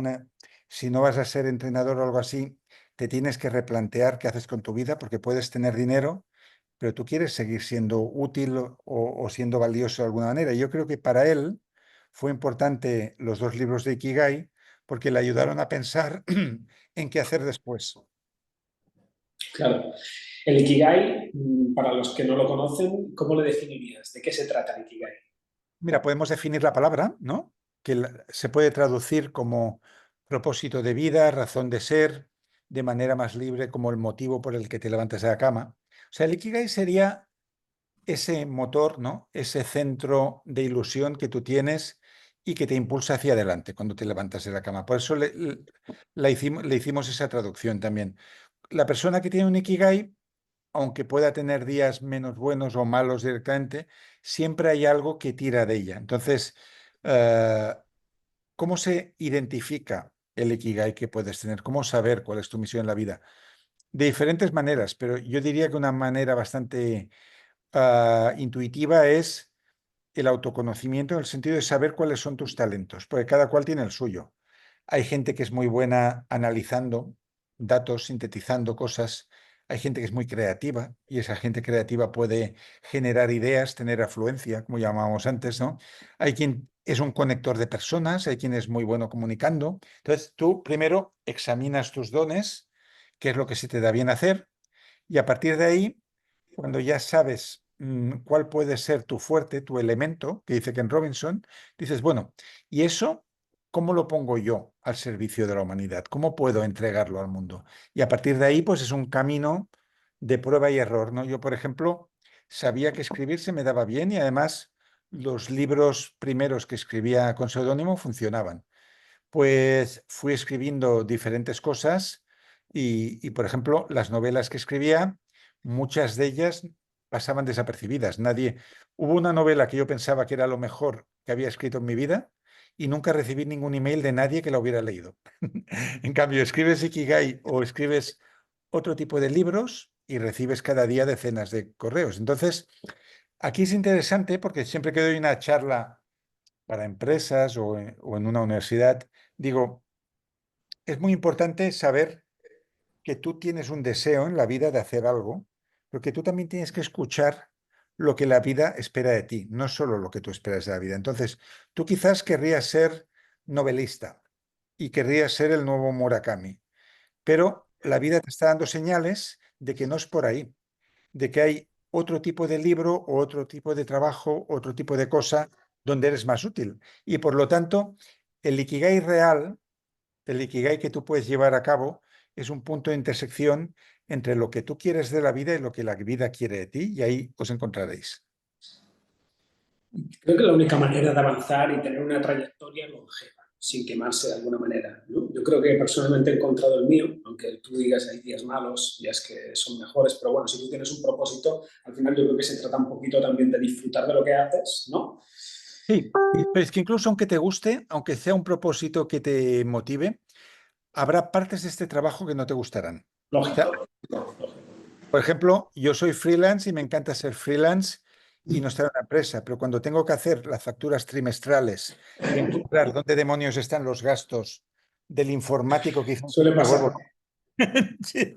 si no vas a ser entrenador o algo así, te tienes que replantear qué haces con tu vida porque puedes tener dinero, pero tú quieres seguir siendo útil o siendo valioso de alguna manera. Y yo creo que para él fue importante los dos libros de Ikigai porque le ayudaron a pensar en qué hacer después. Claro. El Ikigai, para los que no lo conocen, ¿cómo le definirías? ¿De qué se trata el Ikigai? Mira, podemos definir la palabra, ¿no? Que se puede traducir como propósito de vida, razón de ser, de manera más libre como el motivo por el que te levantas de la cama. O sea, el Ikigai sería ese motor, ¿no? Ese centro de ilusión que tú tienes y que te impulsa hacia adelante cuando te levantas de la cama. Por eso le hicimos esa traducción también. La persona que tiene un Ikigai, aunque pueda tener días menos buenos o malos directamente, siempre hay algo que tira de ella. Entonces, eh, ¿cómo se identifica el Ikigai que puedes tener? ¿Cómo saber cuál es tu misión en la vida? De diferentes maneras, pero yo diría que una manera bastante intuitiva es el autoconocimiento en el sentido de saber cuáles son tus talentos, porque cada cual tiene el suyo. Hay gente que es muy buena analizando datos, sintetizando cosas. Hay gente que es muy creativa y esa gente creativa puede generar ideas, tener afluencia, como llamábamos antes, ¿no? Hay quien es un conector de personas, hay quien es muy bueno comunicando. Entonces, tú primero examinas tus dones, qué es lo que se te da bien hacer, y a partir de ahí cuando ya sabes cuál puede ser tu fuerte, tu elemento, que dice Ken Robinson, dices, bueno, ¿y eso cómo lo pongo yo al servicio de la humanidad? ¿Cómo puedo entregarlo al mundo? Y a partir de ahí, pues es un camino de prueba y error, ¿no? Yo, por ejemplo, sabía que escribir se me daba bien y además los libros primeros que escribía con seudónimo funcionaban. Pues fui escribiendo diferentes cosas por ejemplo, las novelas que escribía, muchas de ellas pasaban desapercibidas. Hubo una novela que yo pensaba que era lo mejor que había escrito en mi vida y nunca recibí ningún email de nadie que la hubiera leído. En cambio, escribes Ikigai o escribes otro tipo de libros y recibes cada día decenas de correos. Entonces, aquí es interesante porque siempre que doy una charla para empresas o en una universidad, digo, es muy importante saber que tú tienes un deseo en la vida de hacer algo, porque tú también tienes que escuchar lo que la vida espera de ti, no solo lo que tú esperas de la vida. Entonces, tú quizás querrías ser novelista y querrías ser el nuevo Murakami, pero la vida te está dando señales de que no es por ahí, de que hay otro tipo de libro o otro tipo de trabajo, otro tipo de cosa donde eres más útil. Y por lo tanto, el Ikigai real, el Ikigai que tú puedes llevar a cabo, es un punto de intersección entre lo que tú quieres de la vida y lo que la vida quiere de ti, y ahí os encontraréis. Creo que es la única manera de avanzar y tener una trayectoria longeva, sin quemarse de alguna manera, ¿no? Yo creo que personalmente he encontrado el mío, aunque tú digas hay días malos, días que son mejores, pero bueno, si tú tienes un propósito, al final yo creo que se trata un poquito también de disfrutar de lo que haces, ¿no? Sí, pero es que incluso aunque te guste, aunque sea un propósito que te motive, habrá partes de este trabajo que no te gustarán. O sea, Lógico, lógico. por ejemplo, yo soy freelance y me encanta ser freelance y no estar en una empresa, pero cuando tengo que hacer las facturas trimestrales y encontrar dónde demonios están los gastos del informático que hizo un Suele clic, me pasar. vuelvo. Sí.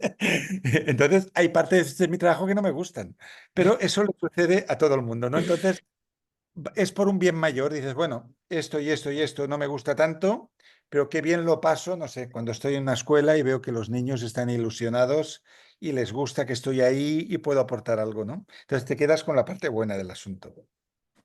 Entonces, hay partes de mi trabajo que no me gustan, pero eso le sucede a todo el mundo, ¿no? Entonces, es por un bien mayor. Dices, bueno, esto y esto y esto no me gusta tanto, pero qué bien lo paso, no sé, cuando estoy en una escuela y veo que los niños están ilusionados y les gusta que estoy ahí y puedo aportar algo, ¿no? Entonces te quedas con la parte buena del asunto.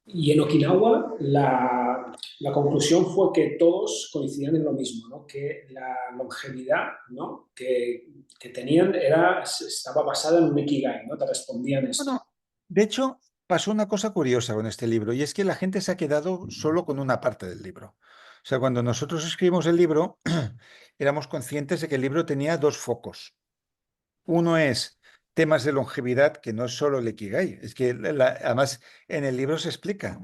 Y en Okinawa la conclusión fue que todos coincidían en lo mismo, ¿no? Que la longevidad, ¿no? que tenían estaba basada en un ikigai, ¿no? Te respondían esto. Bueno, de hecho, pasó una cosa curiosa con este libro y es que la gente se ha quedado solo con una parte del libro. O sea, cuando nosotros escribimos el libro, éramos conscientes de que el libro tenía dos focos. Uno es temas de longevidad, que no es solo el Ikigai, es que además en el libro se explica.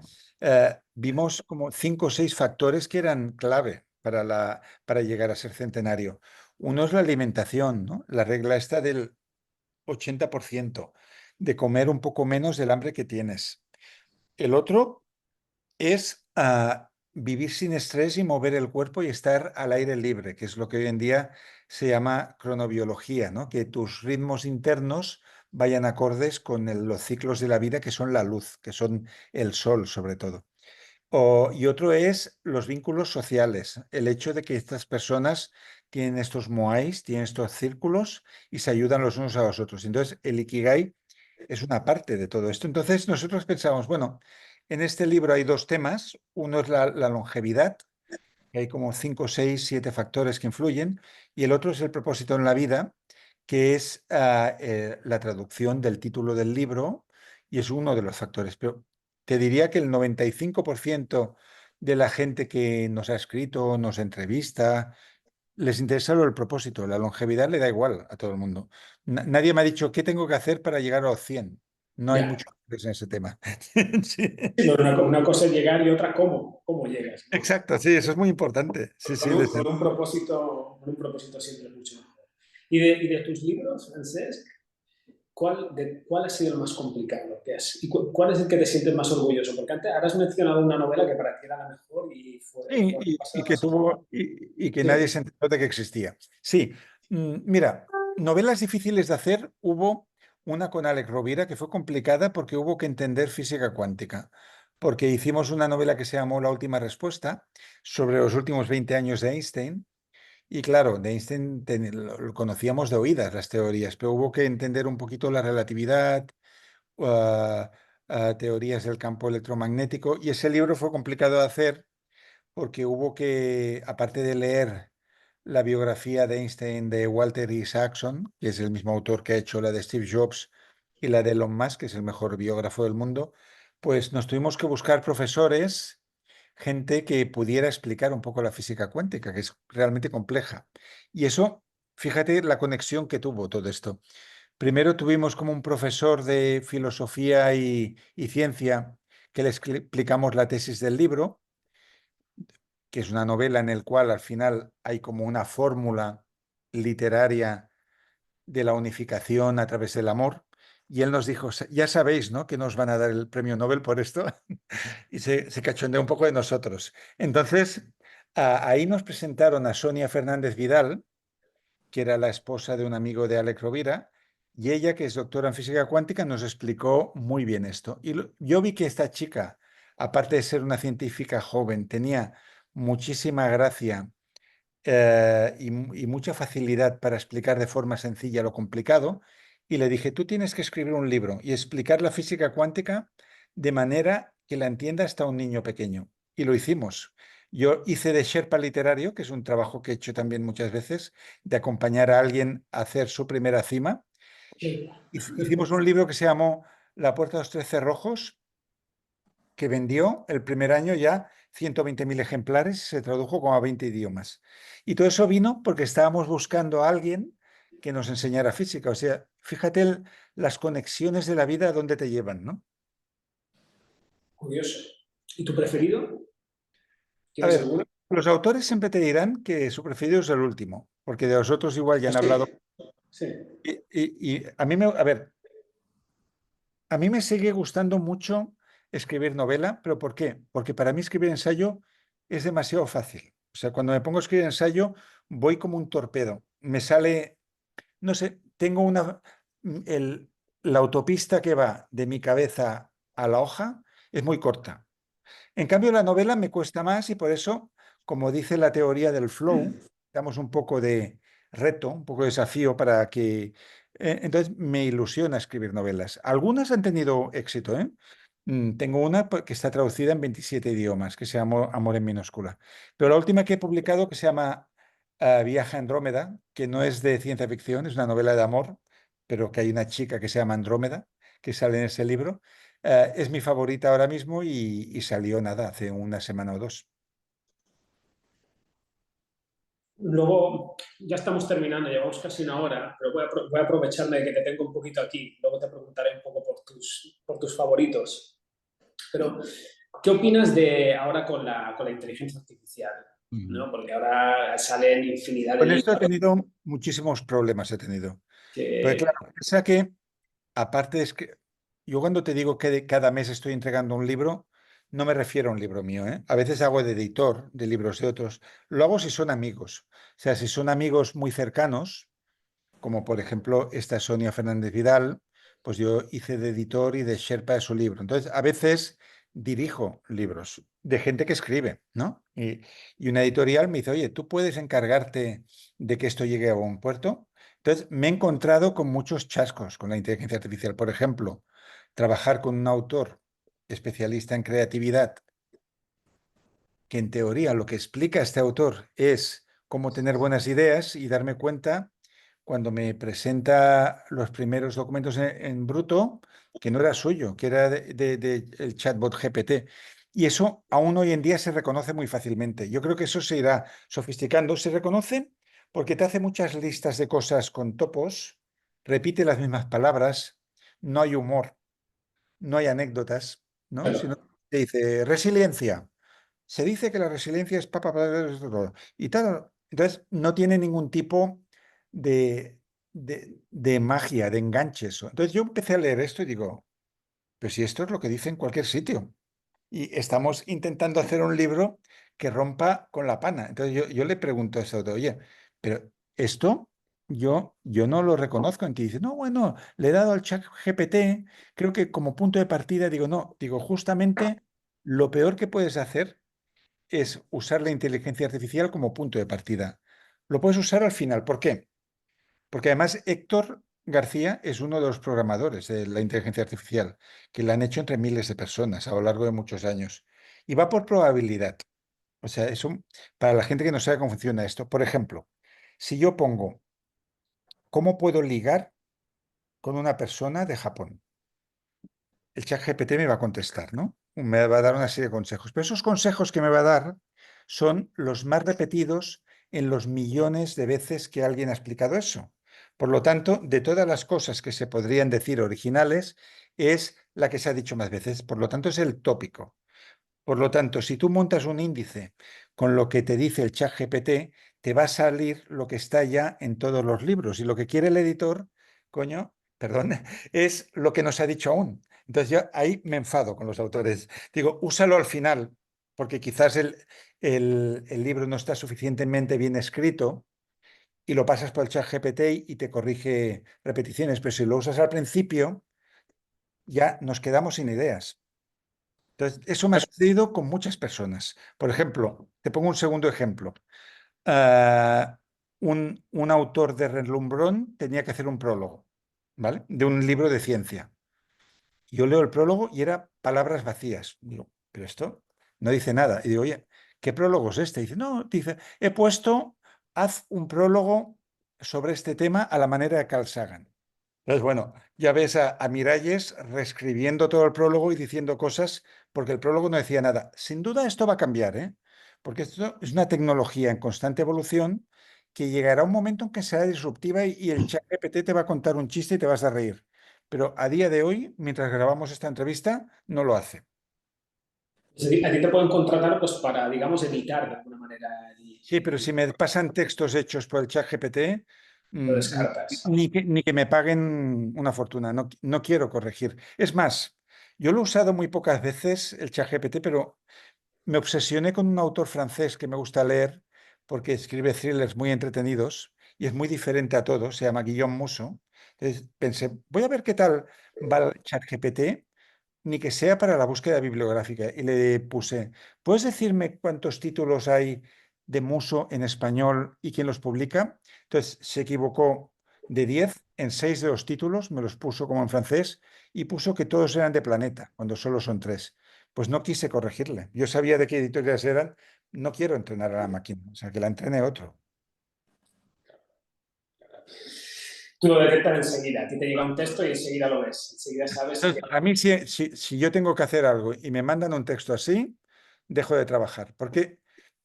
Vimos como 5 o 6 factores que eran clave para llegar a ser centenario. Uno es la alimentación, ¿no? La regla está del 80% de comer un poco menos del hambre que tienes. El otro es vivir sin estrés y mover el cuerpo y estar al aire libre, que es lo que hoy en día se llama cronobiología, ¿no? Que tus ritmos internos vayan acordes con los ciclos de la vida, que son la luz, que son el sol sobre todo. Y otro es los vínculos sociales, el hecho de que estas personas tienen estos moais, tienen estos círculos y se ayudan los unos a los otros. Entonces, el Ikigai es una parte de todo esto. Entonces, nosotros pensamos, bueno, en este libro hay dos temas. Uno es la longevidad, que hay como 5, 6, 7 factores que influyen, y el otro es el propósito en la vida, que es la traducción del título del libro, y es uno de los factores. Pero te diría que el 95% de la gente que nos ha escrito, nos entrevista, les interesa solo el propósito. La longevidad le da igual a todo el mundo. Nadie me ha dicho qué tengo que hacer para llegar a los 100. No hay Ya. mucho interés en ese tema. Sí. Sí, pero una cosa es llegar y otra cómo llegas, ¿no? Exacto, sí, eso es muy importante. Sí, sí, desde Con un propósito siempre es mucho mejor. Y de tus libros, Francesc, ¿cuál ha sido el más complicado que has, y cuál es el que te sientes más orgulloso? Porque antes ahora has mencionado una novela que para ti era la mejor y sí, fue y pasada que más. tuvo y que nadie Sí, se enteró de que existía. Sí, mira, novelas difíciles de hacer hubo una con Alex Rovira que fue complicada porque hubo que entender física cuántica, porque hicimos una novela que se llamó La última respuesta sobre los últimos 20 años de Einstein. Y claro, de Einstein lo conocíamos de oídas las teorías, pero hubo que entender un poquito la relatividad, ah, teorías del campo electromagnético, y ese libro fue complicado de hacer porque hubo que, aparte de leer la biografía de Einstein de Walter Isaacson, que es el mismo autor que ha hecho la de Steve Jobs y la de Elon Musk, que es el mejor biógrafo del mundo, pues nos tuvimos que buscar profesores, gente que pudiera explicar un poco la física cuántica, que es realmente compleja. Y eso, fíjate la conexión que tuvo todo esto. Primero tuvimos como un profesor de filosofía y ciencia que le explicamos la tesis del libro, que es una novela en el cual al final hay como una fórmula literaria de la unificación a través del amor. Y él nos dijo, ya sabéis, ¿no? Que nos van a dar el premio Nobel por esto. Y se cachondeó un poco de nosotros. Entonces, ahí nos presentaron a Sonia Fernández Vidal, que era la esposa de un amigo de Alex Rovira, y ella, que es doctora en física cuántica, nos explicó muy bien esto. Y yo vi que esta chica, aparte de ser una científica joven, tenía muchísima gracia y mucha facilidad para explicar de forma sencilla lo complicado. Y le dije, tú tienes que escribir un libro y explicar la física cuántica de manera que la entienda hasta un niño pequeño. Y lo hicimos. Yo hice de Sherpa literario, que es un trabajo que he hecho también muchas veces, de acompañar a alguien a hacer su primera cima. Sí. Hicimos un libro que se llamó La puerta de los 13 rojos, que vendió el primer año ya 120.000 ejemplares, se tradujo como a 20 idiomas. Y todo eso vino porque estábamos buscando a alguien que nos enseñara física. O sea, fíjate las conexiones de la vida a dónde te llevan, ¿no? Curioso. ¿Y tu preferido? A ¿Tienes ver, alguno? los autores siempre te dirán que su preferido es el último, porque de los otros igual ya han Sí, hablado. sí. Y a mí a ver, a mí me sigue gustando mucho escribir novela, pero ¿por qué? Porque para mí escribir ensayo es demasiado fácil. O sea, cuando me pongo a escribir ensayo, voy como un torpedo. Me sale, no sé, tengo la autopista que va de mi cabeza a la hoja es muy corta. En cambio, la novela me cuesta más y por eso, como dice la teoría del flow, damos un poco de reto, un poco de desafío para que... entonces, me ilusiona escribir novelas. Algunas han tenido éxito, ¿eh? Tengo una que está traducida en 27 idiomas, que se llama Amor en minúscula. Pero la última que he publicado, que se llama Viaje a Andrómeda, que no es de ciencia ficción, es una novela de amor, pero que hay una chica que se llama Andrómeda, que sale en ese libro. Es mi favorita ahora mismo y salió nada, hace una semana o dos. Luego, ya estamos terminando, llevamos casi una hora, pero voy a aprovecharme de que te tengo un poquito aquí. Luego te preguntaré un poco por tus favoritos. Pero, ¿qué opinas de ahora con la inteligencia artificial? Ujú. ¿No? Porque ahora salen infinidad de Con esto he libros tenido muchísimos problemas, he tenido. Porque que... claro, piensa que, aparte es que yo cuando te digo que cada mes estoy entregando un libro, no me refiero a un libro mío, ¿eh? A veces hago de editor de libros de otros. Lo hago si son amigos. O sea, si son amigos muy cercanos, como por ejemplo esta Sonia Fernández Vidal, pues yo hice de editor y de Sherpa de su libro. Entonces, a veces dirijo libros de gente que escribe, ¿no? Y una editorial me dice, oye, ¿tú puedes encargarte de que esto llegue a buen puerto? Entonces, me he encontrado con muchos chascos con la inteligencia artificial. Por ejemplo, trabajar con un autor especialista en creatividad, que en teoría lo que explica este autor es cómo tener buenas ideas y darme cuenta cuando me presenta los primeros documentos en bruto que no era suyo, que era el chatbot GPT. Y eso aún hoy en día se reconoce muy fácilmente. Yo creo que eso se irá sofisticando. Se reconoce porque te hace muchas listas de cosas con topos, repite las mismas palabras, no hay humor, no hay anécdotas, ¿no? Sino te dice resiliencia. Se dice que la resiliencia es y tal. Entonces, no tiene ningún tipo de magia, de enganche eso. Entonces, yo empecé a leer esto y digo, pues si esto es lo que dice en cualquier sitio. Y estamos intentando hacer un libro que rompa con la pana. Entonces, yo le pregunto a eso, oye, pero esto yo no lo reconozco en ti. Dice, no, bueno, le he dado al chat GPT, creo que como punto de partida, digo, no, digo, justamente lo peor que puedes hacer es usar la inteligencia artificial como punto de partida. Lo puedes usar al final. ¿Por qué? Porque además Héctor García es uno de los programadores de la inteligencia artificial, que la han hecho entre miles de personas a lo largo de muchos años. Y va por probabilidad. O sea, para la gente que no sabe cómo funciona esto. Por ejemplo, si yo pongo, ¿cómo puedo ligar con una persona de Japón? El chat GPT me va a contestar, ¿no? Me va a dar una serie de consejos. Pero esos consejos que me va a dar son los más repetidos en los millones de veces que alguien ha explicado eso. Por lo tanto, de todas las cosas que se podrían decir originales, es la que se ha dicho más veces. Por lo tanto, es el tópico. Por lo tanto, si tú montas un índice con lo que te dice el chat GPT, te va a salir lo que está ya en todos los libros. Y lo que quiere el editor, coño, perdón, es lo que no se ha dicho aún. Entonces yo ahí me enfado con los autores. Digo, úsalo al final, porque quizás el libro no está suficientemente bien escrito y lo pasas por el chat GPT y te corrige repeticiones, pero si lo usas al principio, ya nos quedamos sin ideas. Entonces, eso me ha sucedido con muchas personas. Por ejemplo, te pongo un segundo ejemplo. Ah, un autor de relumbrón tenía que hacer un prólogo, ¿vale? De un libro de ciencia. Yo leo el prólogo y era palabras vacías. Digo, pero esto no dice nada. Y digo, oye, ¿qué prólogo es este? Y dice, no, dice, he puesto, haz un prólogo sobre este tema a la manera de Carl Sagan. Entonces, bueno, ya ves a Miralles reescribiendo todo el prólogo y diciendo cosas porque el prólogo no decía nada. Sin duda esto va a cambiar, ¿eh? Porque esto es una tecnología en constante evolución que llegará un momento en que será disruptiva y el chat GPT te va a contar un chiste y te vas a reír. Pero a día de hoy, mientras grabamos esta entrevista, no lo hace. Es decir, a ti te pueden contratar pues, para, digamos, editar de alguna manera Sí, pero si me pasan textos hechos por el chat GPT, lo descartas. ni que me paguen una fortuna, no, no quiero corregir. Es más, yo lo he usado muy pocas veces, el chat GPT, pero me obsesioné con un autor francés que me gusta leer porque escribe thrillers muy entretenidos y es muy diferente a todos, se llama Guillaume Musso. Entonces pensé, voy a ver qué tal va el chat GPT ni que sea para la búsqueda bibliográfica. Y le puse, ¿puedes decirme cuántos títulos hay de Muso en español y quién los publica? Entonces se equivocó de 10 en 6 de los títulos, me los puso como en francés y puso que todos eran de Planeta, cuando solo son 3. Pues no quise corregirle. Yo sabía de qué editoriales eran. No quiero entrenar a la máquina, o sea, que la entrene otro. Tú lo detectas enseguida. A ti te llega un texto y enseguida lo ves. Enseguida sabes que... Entonces, a mí, si yo tengo que hacer algo y me mandan un texto así, dejo de trabajar, porque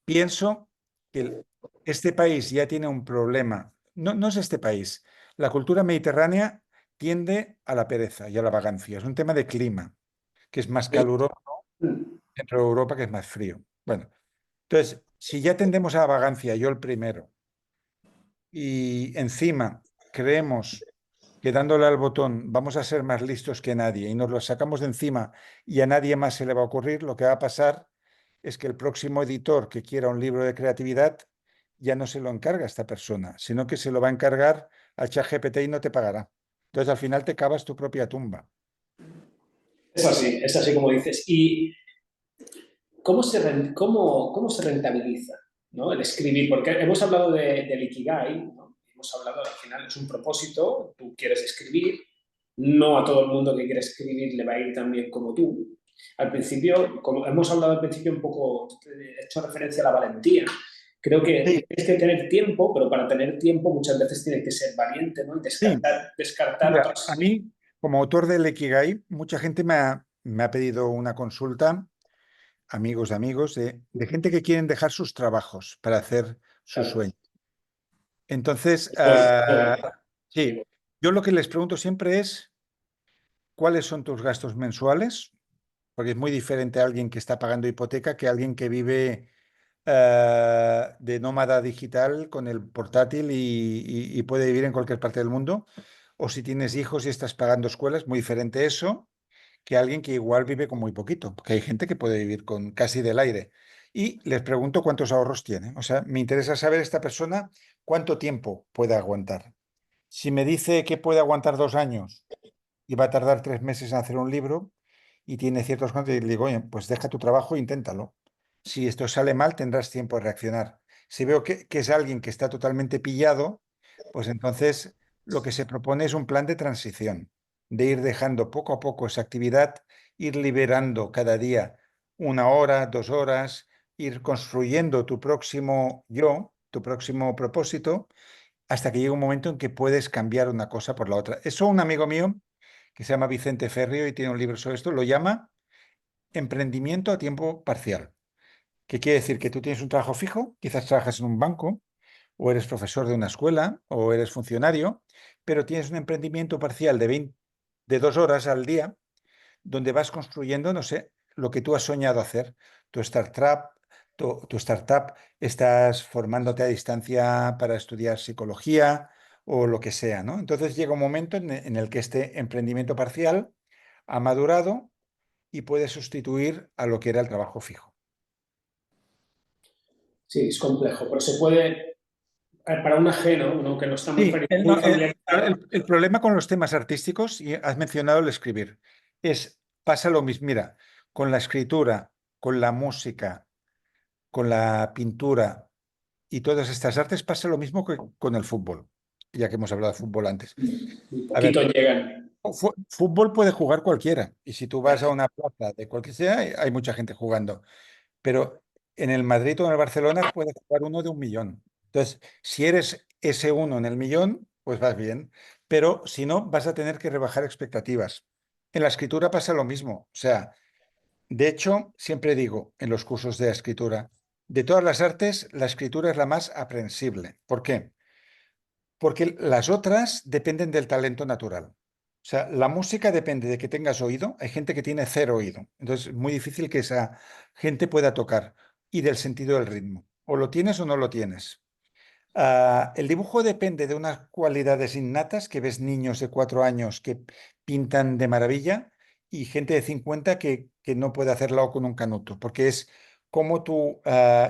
pienso que este país ya tiene un problema. No, no es este país. La cultura mediterránea tiende a la pereza y a la vagancia. Es un tema de clima, que es más caluroso dentro de Europa, que es más frío. Bueno, entonces, si ya tendemos a la vagancia, yo el primero, y encima creemos que dándole al botón vamos a ser más listos que nadie y nos lo sacamos de encima y a nadie más se le va a ocurrir, lo que va a pasar es que el próximo editor que quiera un libro de creatividad ya no se lo encarga a esta persona, sino que se lo va a encargar al ChatGPT y no te pagará. Entonces al final te cavas tu propia tumba. es así como dices. ¿Y cómo se rentabiliza, ¿no? El escribir? Porque hemos hablado del Ikigai, ¿no? Hemos hablado, al final es un propósito, tú quieres escribir, no a todo el mundo que quiere escribir le va a ir tan bien como tú. Al principio, como hemos hablado al principio un poco, he hecho referencia a la valentía. Creo que Sí, tienes que tener tiempo, pero para tener tiempo muchas veces tienes que ser valiente, ¿no? Y sí. descartar Mira, a otras... mí, como autor del Ikigai, mucha gente me ha pedido una consulta, amigos de amigos, de gente que quieren dejar sus trabajos para hacer su Claro, sueño. Entonces, pues, sí, yo lo que les pregunto siempre es, ¿cuáles son tus gastos mensuales? Porque es muy diferente a alguien que está pagando hipoteca que alguien que vive de nómada digital con el portátil y puede vivir en cualquier parte del mundo. O si tienes hijos y estás pagando escuelas, muy diferente eso que alguien que igual vive con muy poquito, porque hay gente que puede vivir con casi del aire. Y les pregunto cuántos ahorros tiene. O sea, me interesa saber esta persona cuánto tiempo puede aguantar. Si me dice que puede aguantar 2 años y va a tardar 3 meses en hacer un libro y tiene ciertos controles, y le digo, oye, pues deja tu trabajo e inténtalo. Si esto sale mal, tendrás tiempo de reaccionar. Si veo que es alguien que está totalmente pillado, pues entonces lo que se propone es un plan de transición, de ir dejando poco a poco esa actividad, ir liberando cada día 1 hora, 2 horas, ir construyendo tu próximo yo, tu próximo propósito hasta que llega un momento en que puedes cambiar una cosa por la otra. Eso un amigo mío que se llama Vicente Ferrio y tiene un libro sobre esto, lo llama emprendimiento a tiempo parcial, que quiere decir que tú tienes un trabajo fijo, quizás trabajas en un banco, o eres profesor de una escuela, o eres funcionario, pero tienes un emprendimiento parcial de 2 horas al día donde vas construyendo, no sé, lo que tú has soñado hacer, tu startup, tu startup, estás formándote a distancia para estudiar psicología o lo que sea, ¿no? Entonces llega un momento en el que este emprendimiento parcial ha madurado y puede sustituir a lo que era el trabajo fijo. Sí, es complejo, pero se puede, para un ajeno, uno que no está muy, Sí, muy familiarizado. el problema con los temas artísticos, y has mencionado el escribir, pasa lo mismo, mira, con la escritura, con la música, con la pintura y todas estas artes pasa lo mismo que con el fútbol, ya que hemos hablado de fútbol antes. Muy A ver, poquito llegan. fútbol puede jugar cualquiera, y si tú vas a una plaza de cualquier sea, hay mucha gente jugando. Pero en el Madrid o en el Barcelona puede jugar uno de 1 millón. Entonces, si eres ese uno en el millón, pues vas bien, pero si no, vas a tener que rebajar expectativas. En la escritura pasa lo mismo. O sea, de hecho, siempre digo en los cursos de escritura, de todas las artes, la escritura es la más aprensible. ¿Por qué? Porque las otras dependen del talento natural. O sea, la música depende de que tengas oído. Hay gente que tiene cero oído. Entonces, es muy difícil que esa gente pueda tocar. Y del sentido del ritmo. O lo tienes o no lo tienes. El dibujo depende de unas cualidades innatas que ves niños de 4 años que pintan de maravilla y gente de 50 que no puede hacerlo con un canuto, porque es como tu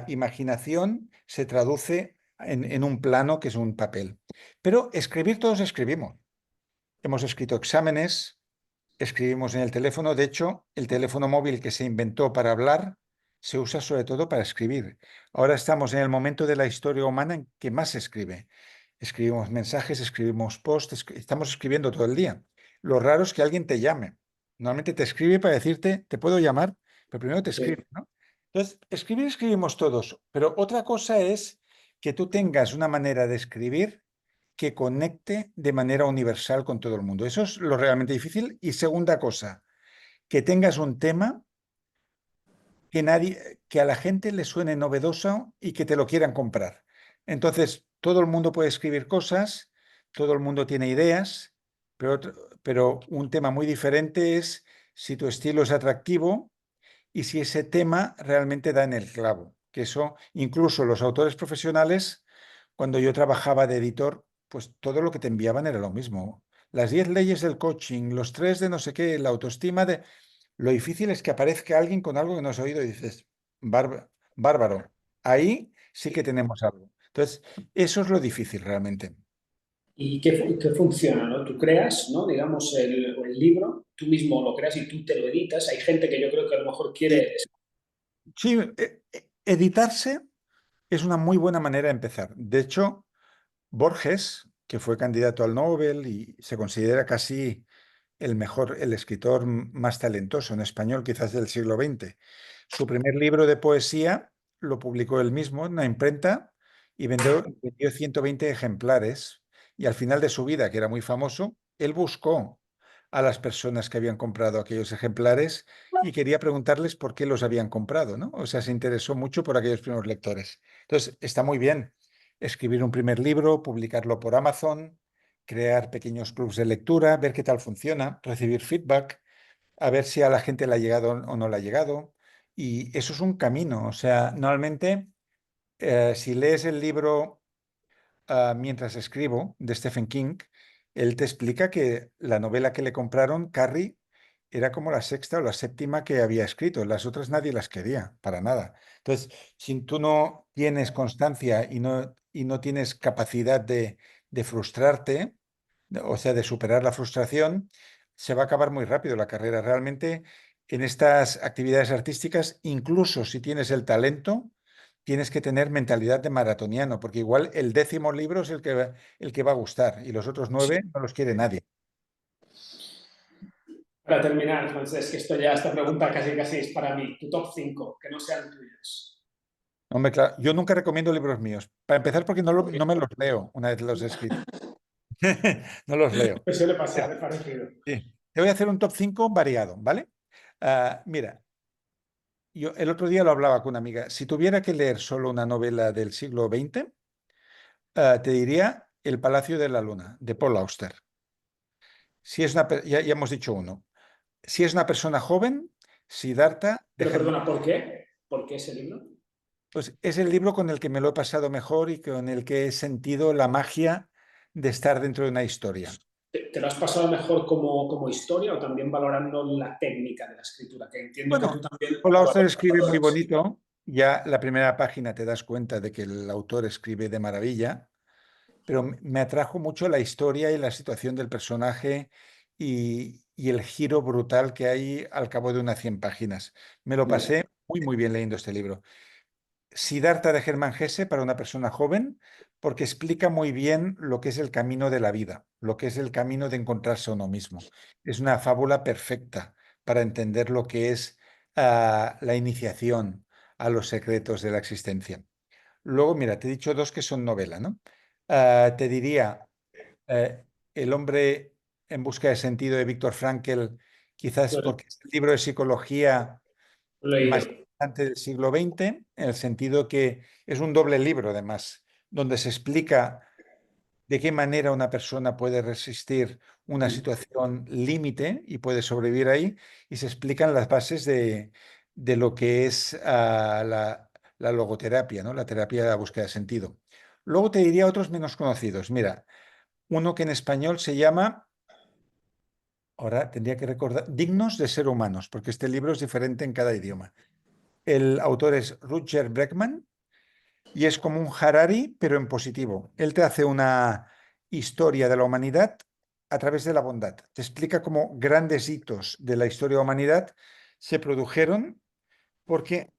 imaginación se traduce en un plano que es un papel. Pero escribir todos escribimos. Hemos escrito exámenes, escribimos en el teléfono. De hecho, el teléfono móvil que se inventó para hablar se usa sobre todo para escribir. Ahora estamos en el momento de la historia humana en que más se escribe. Escribimos mensajes, escribimos posts, estamos escribiendo todo el día. Lo raro es que alguien te llame. Normalmente te escribe para decirte, te puedo llamar, pero primero te Sí. escribe, ¿no? Entonces, escribir escribimos todos, pero otra cosa es que tú tengas una manera de escribir que conecte de manera universal con todo el mundo. Eso es lo realmente difícil. Y segunda cosa, que tengas un tema que a la gente le suene novedoso y que te lo quieran comprar. Entonces, todo el mundo puede escribir cosas, todo el mundo tiene ideas, pero un tema muy diferente es si tu estilo es atractivo y si ese tema realmente da en el clavo. Que eso, incluso los autores profesionales, cuando yo trabajaba de editor, pues todo lo que te enviaban era lo mismo. Las 10 leyes del coaching, los 3 de no sé qué, la autoestima de... Lo difícil es que aparezca alguien con algo que no has oído y dices, bárbaro, ahí sí que tenemos algo. Entonces, eso es lo difícil realmente. ¿Y qué funciona, ¿no? Tú creas, ¿no? Digamos, el libro, tú mismo lo creas y tú te lo editas. Hay gente que yo creo que a lo mejor Y quiere... sí, editarse es una muy buena manera de empezar. De hecho, Borges, que fue candidato al Nobel y se considera casi el escritor más talentoso en español, quizás del siglo XX. Su primer libro de poesía lo publicó él mismo en una imprenta y vendió 120 ejemplares. Y al final de su vida, que era muy famoso, él buscó a las personas que habían comprado aquellos ejemplares y quería preguntarles por qué los habían comprado, ¿no? O sea, se interesó mucho por aquellos primeros lectores. Entonces, está muy bien escribir un primer libro, publicarlo por Amazon, crear pequeños clubs de lectura, ver qué tal funciona, recibir feedback, a ver si a la gente le ha llegado o no le ha llegado. Y eso es un camino. O sea, normalmente, si lees el libro Mientras escribo, de Stephen King, él te explica que la novela que le compraron, Carrie, era como la sexta o la séptima que había escrito. Las otras nadie las quería, para nada. Entonces, si tú no tienes constancia y no tienes capacidad de frustrarte, o sea, de superar la frustración, se va a acabar muy rápido la carrera. Realmente, en estas actividades artísticas, incluso si tienes el talento, tienes que tener mentalidad de maratoniano, porque igual el 10.º libro es el que va a gustar y los otros 9 no los quiere nadie. Para terminar, Francesc, que esta pregunta casi es para mí. Tu top 5 que no sean tuyos. Hombre, claro, yo nunca recomiendo libros míos. Para empezar, porque no me los leo una vez los he escrito. No los leo. Me suele pasar, Mira, es parecido. sí. Te voy a hacer un top 5 variado, ¿vale? Mira, yo el otro día lo hablaba con una amiga. Si tuviera que leer solo una novela del siglo XX, te diría El Palacio de la Luna, de Paul Auster. Si es ya hemos dicho uno. Si es una persona joven, Siddhartha de Pero Hermann. perdona, ¿por qué? ¿Por qué ese libro? Pues es el libro con el que me lo he pasado mejor y con el que he sentido la magia de estar dentro de una historia. ¿Te lo has pasado mejor como historia o también valorando la técnica de la escritura? Que entiendo que tú Bueno, también Paul lo Auster valoras escribe todo muy eso. bonito, ya la primera página te das cuenta de que el autor escribe de maravilla, pero me atrajo mucho la historia y la situación del personaje y el giro brutal que hay al cabo de unas 100 páginas. Me lo Vale, pasé muy, muy bien leyendo este libro. Siddhartha de Germán Hesse para una persona joven, porque explica muy bien lo que es el camino de la vida, lo que es el camino de encontrarse a uno mismo. Es una fábula perfecta para entender lo que es la iniciación a los secretos de la existencia. Luego, mira, te he dicho dos que son novela, ¿no? Te diría eh, El hombre en busca de sentido de Viktor Frankl, quizás lo, porque es el libro de psicología lo he más leído. importante del siglo XX, en el sentido que es un doble libro, además, donde se explica de qué manera una persona puede resistir una situación límite y puede sobrevivir ahí, y se explican las bases de lo que es la logoterapia, ¿no? La terapia de la búsqueda de sentido. Luego te diría otros menos conocidos. Mira, uno que en español se llama, ahora tendría que recordar, Dignos de ser humanos, porque este libro es diferente en cada idioma. El autor es Rutger Bregman y es como un Harari, pero en positivo. Él te hace una historia de la humanidad a través de la bondad. Te explica cómo grandes hitos de la historia de la humanidad se produjeron porque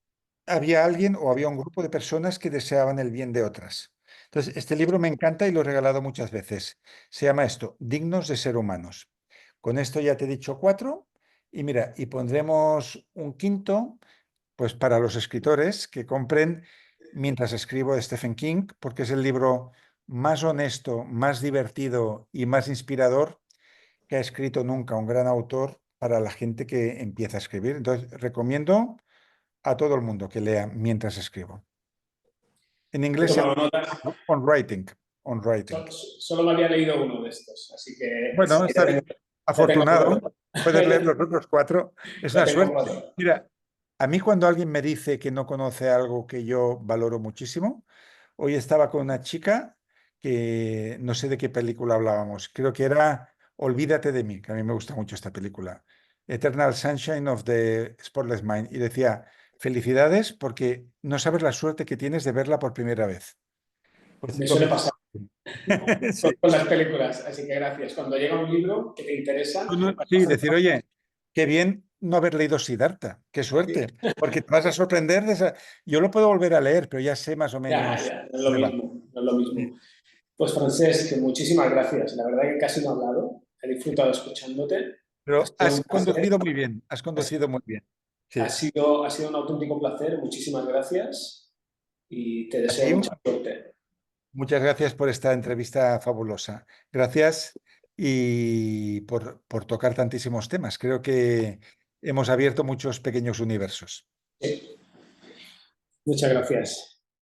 había alguien o había un grupo de personas que deseaban el bien de otras. Entonces, este libro me encanta y lo he regalado muchas veces. Se llama esto, Dignos de ser humanos. Con esto ya te he dicho cuatro. Y mira, y pondremos un quinto pues para los escritores que compren Mientras escribo de Stephen King, porque es el libro más honesto, más divertido y más inspirador que ha escrito nunca un gran autor para la gente que empieza a escribir. Entonces, recomiendo a todo el mundo que lea Mientras escribo. En He inglés se tomado llama nota. On Writing. On Writing. Solo me había leído uno de estos, así que Bueno, está bien. ya tengo Afortunado. cuatro. Puedes leer los otros cuatro. Es Ya una tengo suerte. cuatro. Mira, a mí cuando alguien me dice que no conoce algo que yo valoro muchísimo, hoy estaba con una chica que no sé de qué película hablábamos. Creo que era Olvídate de mí, que a mí me gusta mucho esta película. Eternal Sunshine of the Spotless Mind. Y decía, felicidades porque no sabes la suerte que tienes de verla por primera vez. Pues Me lo suele mismo. pasar Sí. con las películas, así que gracias. Cuando llega un libro que te interesa, Sí, decir, oye, qué bien no haber leído Siddhartha, qué suerte, porque te vas a sorprender de esa... Yo lo puedo volver a leer, pero ya sé más o menos ya, no es lo dónde va. mismo, no es lo Sí. mismo. Pues Francesc, muchísimas gracias. La verdad que casi no he hablado, he disfrutado escuchándote. Ha Pero sido has un placer, conducido muy bien, has conducido muy bien. Sí. ha sido un auténtico placer. Muchísimas gracias y te A deseo ti, mucha suerte. muchas gracias por esta entrevista fabulosa. Gracias y por tocar tantísimos temas. Creo que hemos abierto muchos pequeños universos. Sí, muchas gracias.